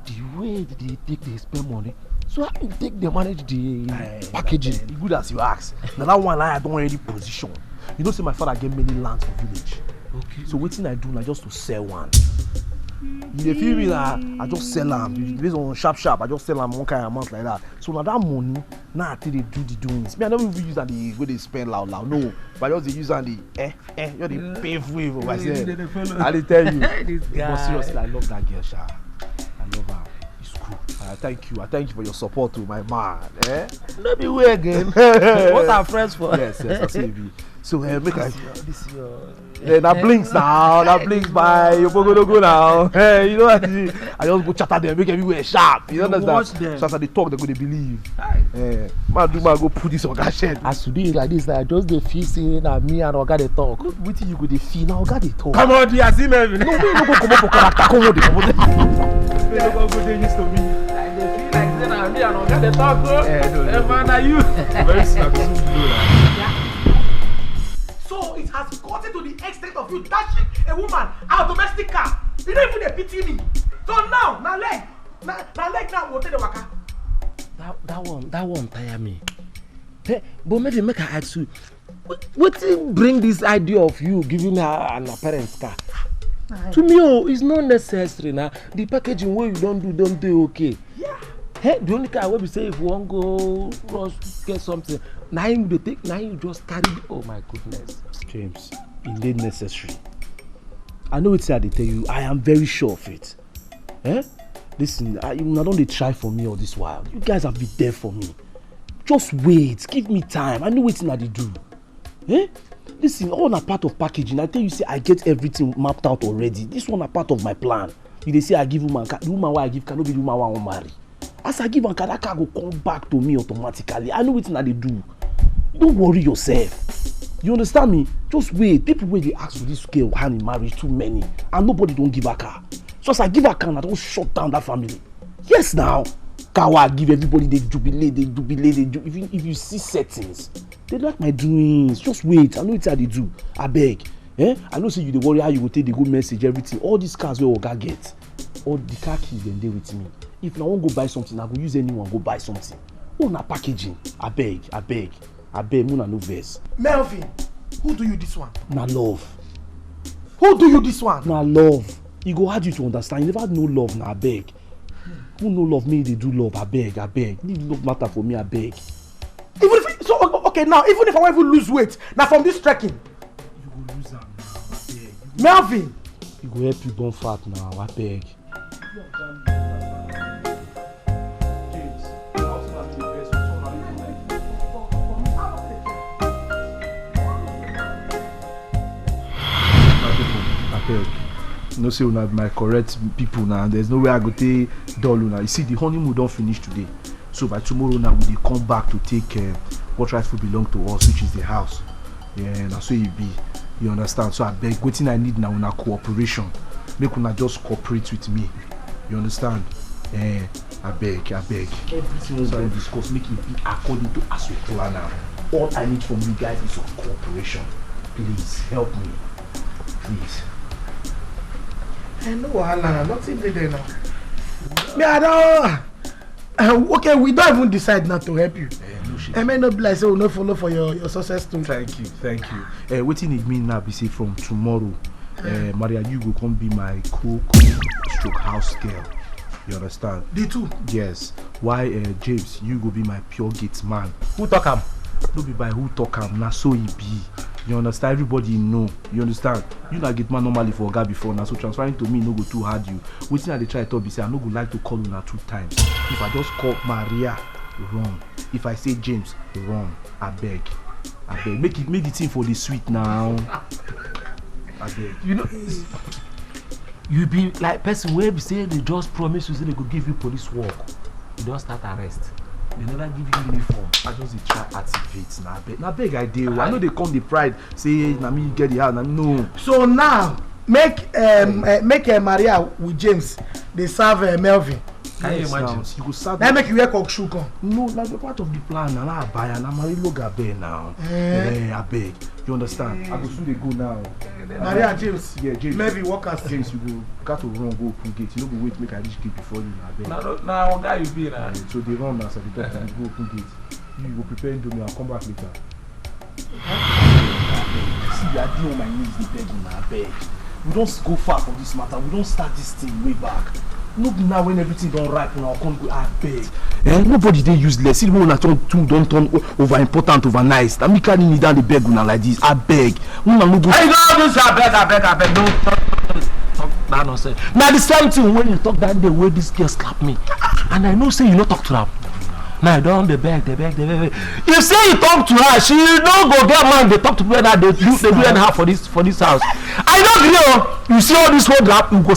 Speaker 8: The way they spend money. So how you take they manage the packaging?
Speaker 7: Good as you ask. Now that one I don't want any position. You know, say my father get many lands for village.
Speaker 8: Okay.
Speaker 7: So what thing I do now just to sell one. You dey feel me like I just sell them based on sharp. I just sell them one kind of amount like that. So now that money Now I think they do the doings. Me, I never even use that the way they spell loud. No, but I just use that the you're the painful way for myself. I did tell you. But seriously, I love that girl, Sha. I love her. It's cool. I thank you for your support to my man.
Speaker 8: No be way again. What are friends for?
Speaker 7: Yes, I see you. So make I that blinks now. That blinks by you go now. Hey, you know what? I just go chatter them, make everywhere sharp. You understand? So as they talk, they're gonna believe. Man, go put this on that shed.
Speaker 8: As today like this, like just the feel saying that me and Oga they talk.
Speaker 7: Wait till you go the feel now. Oga they talk.
Speaker 2: Come on, dear, see me.
Speaker 7: No, we no go come up for character. Come on, come on.
Speaker 2: They no go dey used to me.
Speaker 8: Like they feel like saying that me and Oga they talk.
Speaker 7: No.
Speaker 8: Man, are you?
Speaker 2: Very soon I go soon blow now.
Speaker 1: So it has gotten to the extent of you dashing a woman out of domestic car. You don't even pity me. So now, leg now will take the waka.
Speaker 8: That one tire me. Hey, but maybe make I ask you, what bring this idea of you giving her an apparent car? To me, it's not necessary now. The packaging where you don't do okay.
Speaker 1: Yeah.
Speaker 8: Hey, the only car where we say if we want go rush get something, now you take, now you just carry. Oh my goodness,
Speaker 7: James, it ain't necessary. I know it's how they tell you. I am very sure of it. Listen, you don't try for me all this while. You guys have been there for me. Just wait, give me time. I know what they do. Listen, all a part of packaging. I tell you, say I get everything mapped out already. This one a part of my plan. If they say I give woman, the woman why I give cannot be the woman why I won't marry. As I give and that car go come back to me automatically. I know what they do. Don't worry yourself. You understand me? Just wait. People where they ask for this scale hand in marriage too many, and nobody don't give a car. So as I give a car, I don't shut down that family. Yes, now. Kawa give everybody they jubilate. Even if you see settings, they like my doings. Just wait. I know it's how they do. I beg. I know say you the worry how you go take the good message, everything. All these cars where Oga get, all the car keys then they with me. If I want go buy something, I go use anyone go buy something. Oh, na packaging. I beg. Muna no verse.
Speaker 1: Melvin, who do you this one?
Speaker 7: Na love.
Speaker 1: Who do you this one?
Speaker 7: Na love. E go hard you to understand. You never know love, na abeg. Who no love me, they do love. Abeg. Need love matter for me, abeg.
Speaker 1: Even if okay now, even if I want to lose weight, now from this trekking,
Speaker 7: You go lose am now, abeg.
Speaker 1: Melvin.
Speaker 7: E go help you burn fat now, abeg. You know, say una my correct people now. There's no way I go take dull now. You see, the honeymoon don't finish today. So by tomorrow now, we dey come back to take what rightfully belong to us, which is the house. Yeah, that's so it be. You understand? So I beg, wetin I need now una cooperation. Make una just cooperate with me. You understand? I beg. Everything else I discuss, make it be according to as we plan now. All I need from you guys is your cooperation. Please help me. Please.
Speaker 1: No wahala, nothing dey there now. Me, I don't. Okay, we don't even decide not to help you.
Speaker 7: No shit.
Speaker 1: I may not be like say we no follow for your success too.
Speaker 7: Thank you. Wetin it mean now be say from tomorrow, Maria, you go come be my stroke house girl. You understand?
Speaker 1: The two.
Speaker 7: Yes. Why James, you go be my pure gate man.
Speaker 8: Who talk am?
Speaker 7: No be by who talk am, na so e be. You understand? Everybody know. You understand? You na get man normally for Oga before now, so transferring to me no go too hard you. Wetin I dey try talk be say I no go like to call una 2 times. If I just call Maria, run. If I say James, run. I beg. Make the thing for the sweet now. I beg.
Speaker 8: You know, you be like person where be say they just promise you say they go give you police work. You don't start arrest. They never give you uniform.
Speaker 7: I just dey try activate na beg I dey. I know they come the pride say na me get the house na no.
Speaker 1: So now make Maria with James they serve Melvin.
Speaker 8: Can you imagine?
Speaker 7: You go serve.
Speaker 1: Now make you wear cockshoe come.
Speaker 7: No, that's part of the plan. Na buy na marry loga bear now. I beg. You understand? I go soon dey go now.
Speaker 1: Maria James.
Speaker 7: Yeah, James.
Speaker 1: Melvin workers.
Speaker 7: James, you go got to run go open gate. You no go wait make I reach gate before you na beg.
Speaker 8: Now guy you be now.
Speaker 7: So they run as I dey talk and go open gate. You go prepare Indomie and come back later. See, I dey on my knees dey beg una beg. We don't go far for this matter. We don't start this thing way back. No be now when everything don't ripe now, come go beg. Nobody dey useless. See when I don't turn over important, over nice. That me carry me down the beg una like this. I beg. Una no go.
Speaker 8: Hey, no, I beg. No, talk that nonsense. Now the same thing when you talk that the way this girl slap me, and I know say you no talk to her. Now I don't beg. You say you talk to her, she don't go get man. They talk to people that they do anyhow for this house. I don't know. You see all this whole rap, we go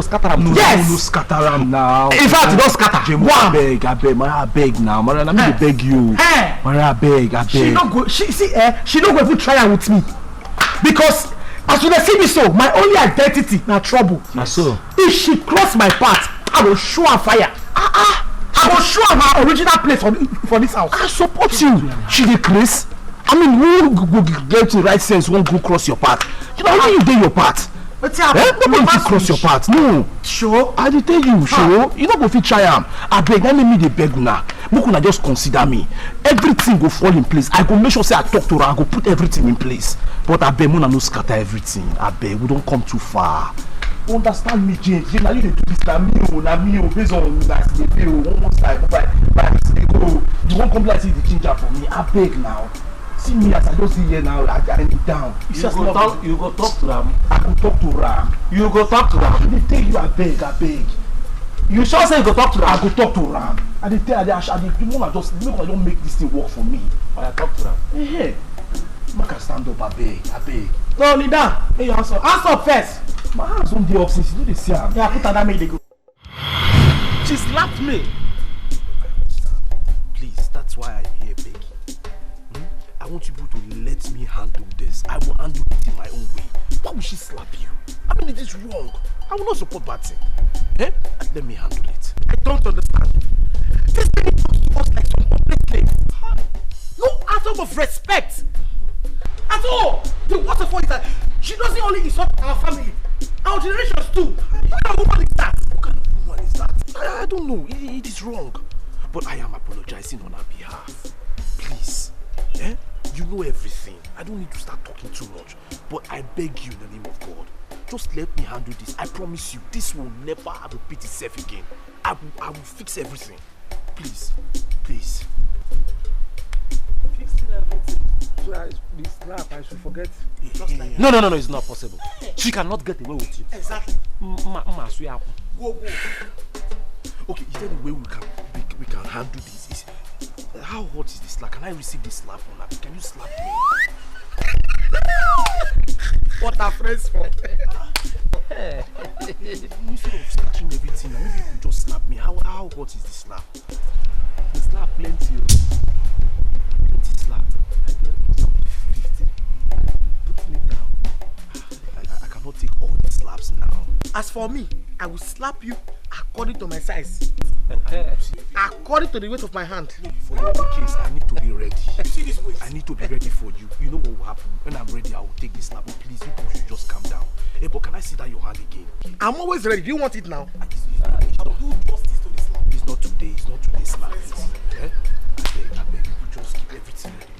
Speaker 8: scatter them.
Speaker 7: Yes. No scatter them now.
Speaker 8: In fact, don't scatter.
Speaker 7: I beg now. Mara, let me beg you. Mara, I beg.
Speaker 2: She don't go. She don't go even try am with me, because as you see me so, my only identity na trouble.
Speaker 8: Yes. So
Speaker 2: if she cross my path, I will show her fire. I will show her my original place for this house.
Speaker 7: I support you. She dey craze. I mean, who go get to right sense won't go cross your path? You know, how you dey your path? Nobody fit cross your path. No.
Speaker 2: Sure.
Speaker 7: I dey tell you, sure. You no go fit try am. Abeg, let me dey beg una. Make una just consider me. Everything go fall in place. I go make sure say I talk to her. I go put everything in place. But abeg, una no scatter everything. Abeg, we don't come too far. Understand me, James. Now you dey do this. Na me, based on that dey feel almost like but they go. You won't come like see the ginger for me. Abeg now. See me as I just see here now, I need down.
Speaker 8: you go talk to them.
Speaker 7: I go talk to Ram.
Speaker 8: You go talk to them.
Speaker 7: They tell you I beg.
Speaker 8: You sure say you go talk to them?
Speaker 7: I go talk to Ram. And they tell you I just make this thing work for me.
Speaker 8: I talk to them.
Speaker 7: Hey, make I stand up, I beg.
Speaker 2: No, kneel down. Hey, you answer up first.
Speaker 7: My hands on the up since you know they see her.
Speaker 2: Yeah, put her down, make they go.
Speaker 8: She slapped me.
Speaker 7: Please, that's why I'm here begging. I want you people to let me handle this. I will handle it in my own way. Why would she slap you? I mean, it is wrong. I will not support that thing. Let me handle it.
Speaker 2: I don't understand. This lady talks to us like some complete slave. No atom of respect at all. The worst of all is that she doesn't only insult our family, our generations too. What kind of woman is that?
Speaker 7: What kind of woman is that? I don't know. It is wrong. But I am apologizing on her behalf. Please. You know everything. I don't need to start talking too much. But I beg you in the name of God, just let me handle this. I promise you, this will never repeat itself again. I will fix everything. Please.
Speaker 8: Fix everything. So this slap, I should forget. No, it's not possible. She cannot get away with it.
Speaker 2: Exactly.
Speaker 7: Go. Okay, is there a way we can handle this? How hot is this slap? Can I receive this slap on that? Can you slap me?
Speaker 2: What a phrase for.
Speaker 7: Instead of scratching everything, maybe you could just slap me. How hot is this slap?
Speaker 8: The slap plenty.
Speaker 7: Plenty slap. 15. Put me down. I cannot take all the slaps now.
Speaker 2: As for me, I will slap you according to my size. According to the weight of my hand.
Speaker 7: For your case, I need to be ready. I need to be ready for you. You know what will happen. When I'm ready, I will take this slap. But please, you should just calm down. Hey, but can I see that your hand again?
Speaker 2: I'm always ready. Do you want it now?
Speaker 7: I'll do justice to the slap. It's not today. It's not today's slap. I beg you. Just keep everything ready.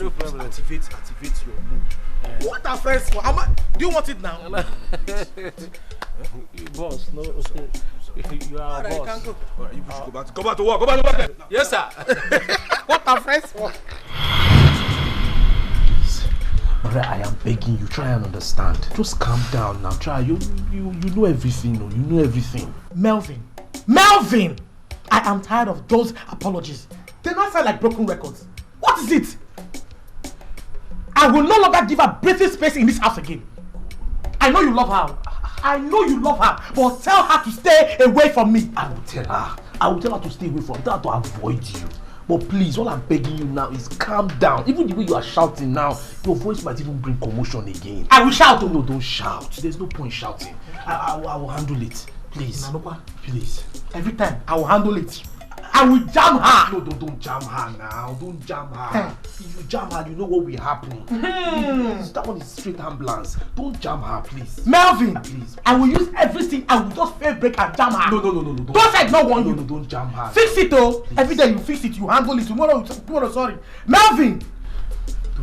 Speaker 7: No problem. Activate your mood.
Speaker 2: What a phrase for. Do you want it now?
Speaker 8: Boss, no, okay. You are a boss.
Speaker 2: Can go.
Speaker 7: Alright, you should go back to work. Go back to work.
Speaker 8: Yes, sir.
Speaker 2: What a phrase for.
Speaker 7: Mara, I am begging you, try and understand. Just calm down now. Try. You know everything. You know everything.
Speaker 2: Melvin, I am tired of those apologies. They not sound like broken records. What is it? I will no longer give her breathing space in this house again. I know you love her, but tell her to stay away from me.
Speaker 7: I will tell her to stay away from her, to avoid you. But please, all I'm begging you now is calm down. Even the way you are shouting now, your voice might even bring commotion again.
Speaker 2: I will shout.
Speaker 7: No, don't shout. There's no point shouting. I will handle it. Please.
Speaker 2: Nanokwa,
Speaker 7: please.
Speaker 2: Every time, I will handle it. I will jam her.
Speaker 7: No, don't jam her now. Don't jam her. If you jam her, you know what will happen. Please, that one is straight ambulance. Don't jam her, please.
Speaker 2: Melvin,
Speaker 7: please.
Speaker 2: I will use everything. I will just fail break and jam her.
Speaker 7: No.
Speaker 2: Don't say no one.
Speaker 7: No, don't jam her.
Speaker 2: Fix it, though. Please. Every day you fix it, you handle it. Tomorrow, sorry. Melvin.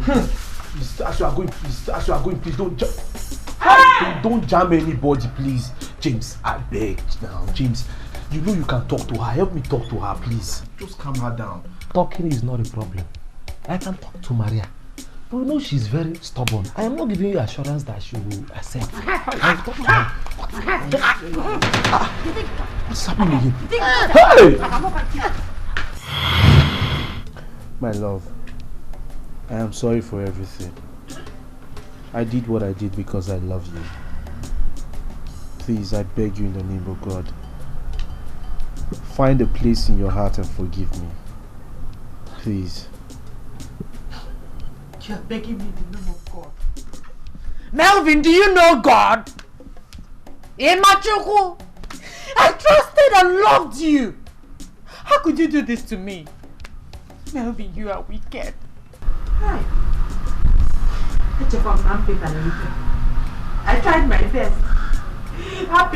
Speaker 7: Please, as you are going, please don't jam. Don't jam anybody, please. James, I beg now. James, you know you can talk to her. Help me talk to her, please. Just calm her down.
Speaker 8: Talking is not a problem. I can talk to Maria. But you know she's very stubborn. I am not giving you assurance that she will accept. I'll talk to her.
Speaker 7: What's happening again?
Speaker 8: Hey!
Speaker 4: My love, I am sorry for everything. I did what I did because I love you. Please, I beg you in the name of God, find a place in your heart and forgive me. Please.
Speaker 5: You're begging me in the name of God. Melvin, do you know God? Ifechukwu, I trusted and loved you. How could you do this to me? Melvin, you are wicked. Hi. I tried my best. What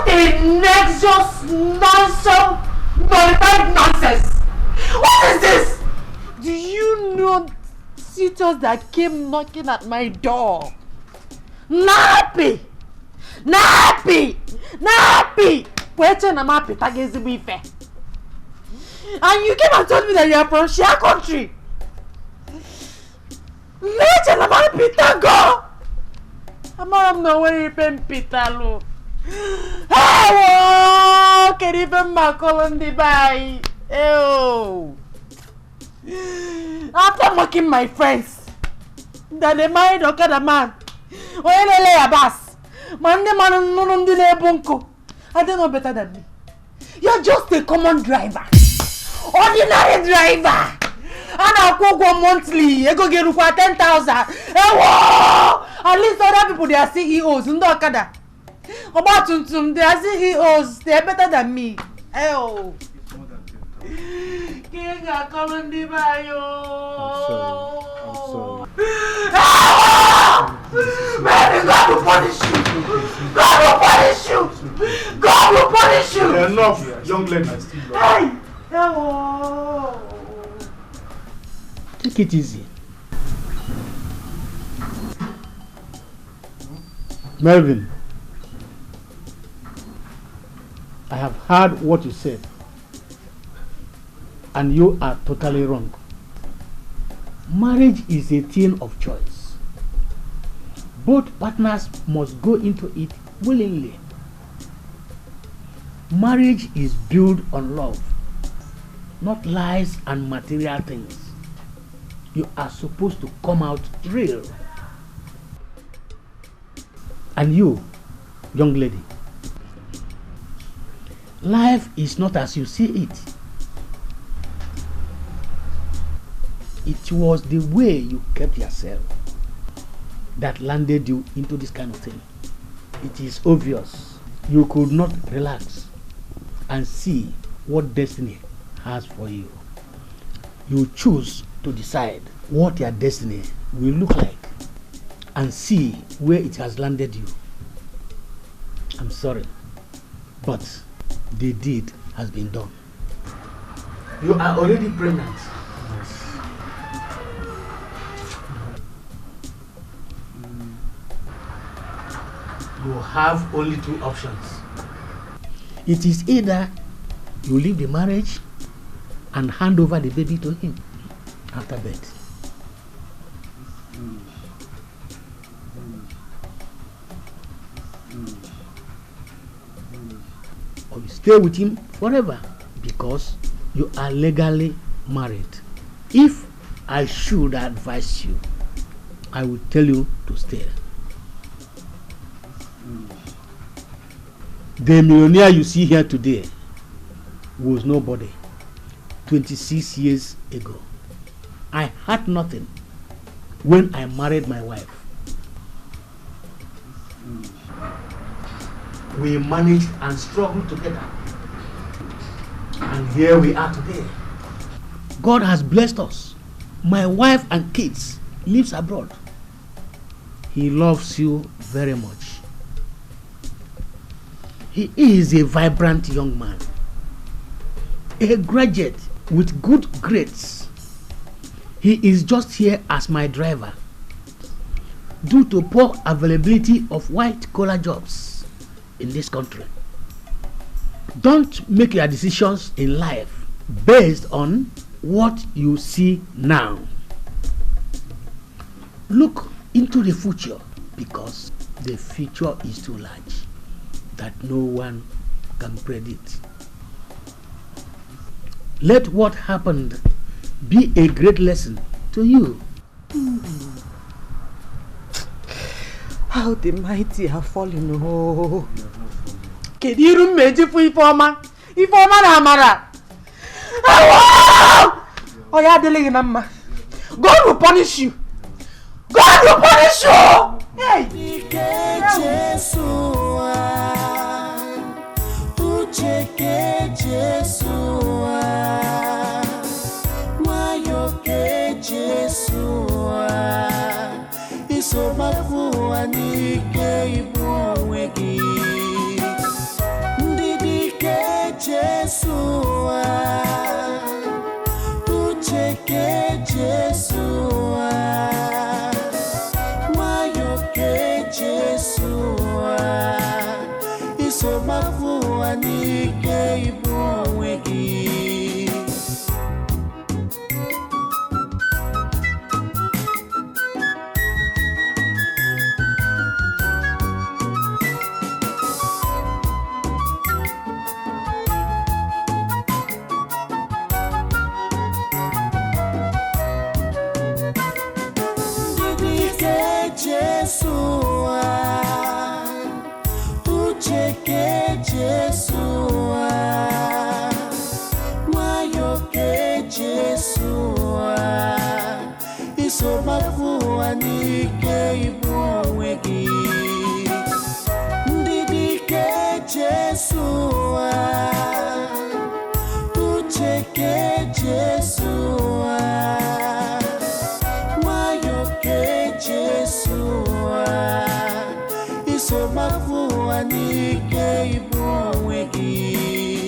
Speaker 5: a nexus nonsense! What is this? Do you know suitors that came knocking at my door? Nappy! And you came and told me that you are from Shia country. I'm not worried about Pitalo. Hello! Can even Macol on the bay? Oh! After mocking my friends, that they married Okada man. Oelele Abbas. Mande man no bunko. I don't know better than me. You're just a common driver. Ordinary driver. And I'll go monthly. I go get 10,000. At least other people, they are CEOs. Okada. About Tuntum, they are CEOs. They are better than me. Oh. King Akalundi Bayo.
Speaker 4: I'm sorry.
Speaker 5: Man, God will punish you. God will punish you. God will punish you.
Speaker 2: Enough, young lady.
Speaker 5: Hey. Oh.
Speaker 9: Take it easy. Melvin, I have heard what you said, and you are totally wrong. Marriage is a thing of choice. Both partners must go into it willingly. Marriage is built on love, not lies and material things. You are supposed to come out real. And you, young lady, life is not as you see it. It was the way you kept yourself that landed you into this kind of thing. It is obvious you could not relax and see what destiny has for you. You choose to decide what your destiny will look like and see where it has landed you. I'm sorry, but the deed has been done. You are already pregnant. You have only two options. It is either you leave the marriage and hand over the baby to him after birth. Or you stay with him forever because you are legally married. If I should advise you, I would tell you to stay. The millionaire you see here today was nobody 26 years ago. I had nothing when I married my wife. We managed and struggled together. And here we are today. God has blessed us. My wife and kids lives abroad. He loves you very much. He is a vibrant young man, a graduate with good grades. He is just here as my driver due to poor availability of white-collar jobs in this country. Don't make your decisions in life based on what you see now. Look into the future, because the future is too large that no one can predict. Let what happened be a great lesson to you.
Speaker 1: How the mighty have fallen. Oh. Kediru meji fu Ifeoma. Ifeoma na amara. Oh yeah, dealing na mma. God will punish you. God will punish you. Hey.
Speaker 10: Isioma fuwa Dikeh Igbo wegi Dikeh Jesua Ucheke Jesua Wayoke Jesua Isioma fuwa Dikeh Igbo wegi Isioma fuwa Dikeh Igbo wegi Dikeh Jesua Ucheke Jesua Wayoke Jesua Isioma fuwa Dikeh Igbo wegi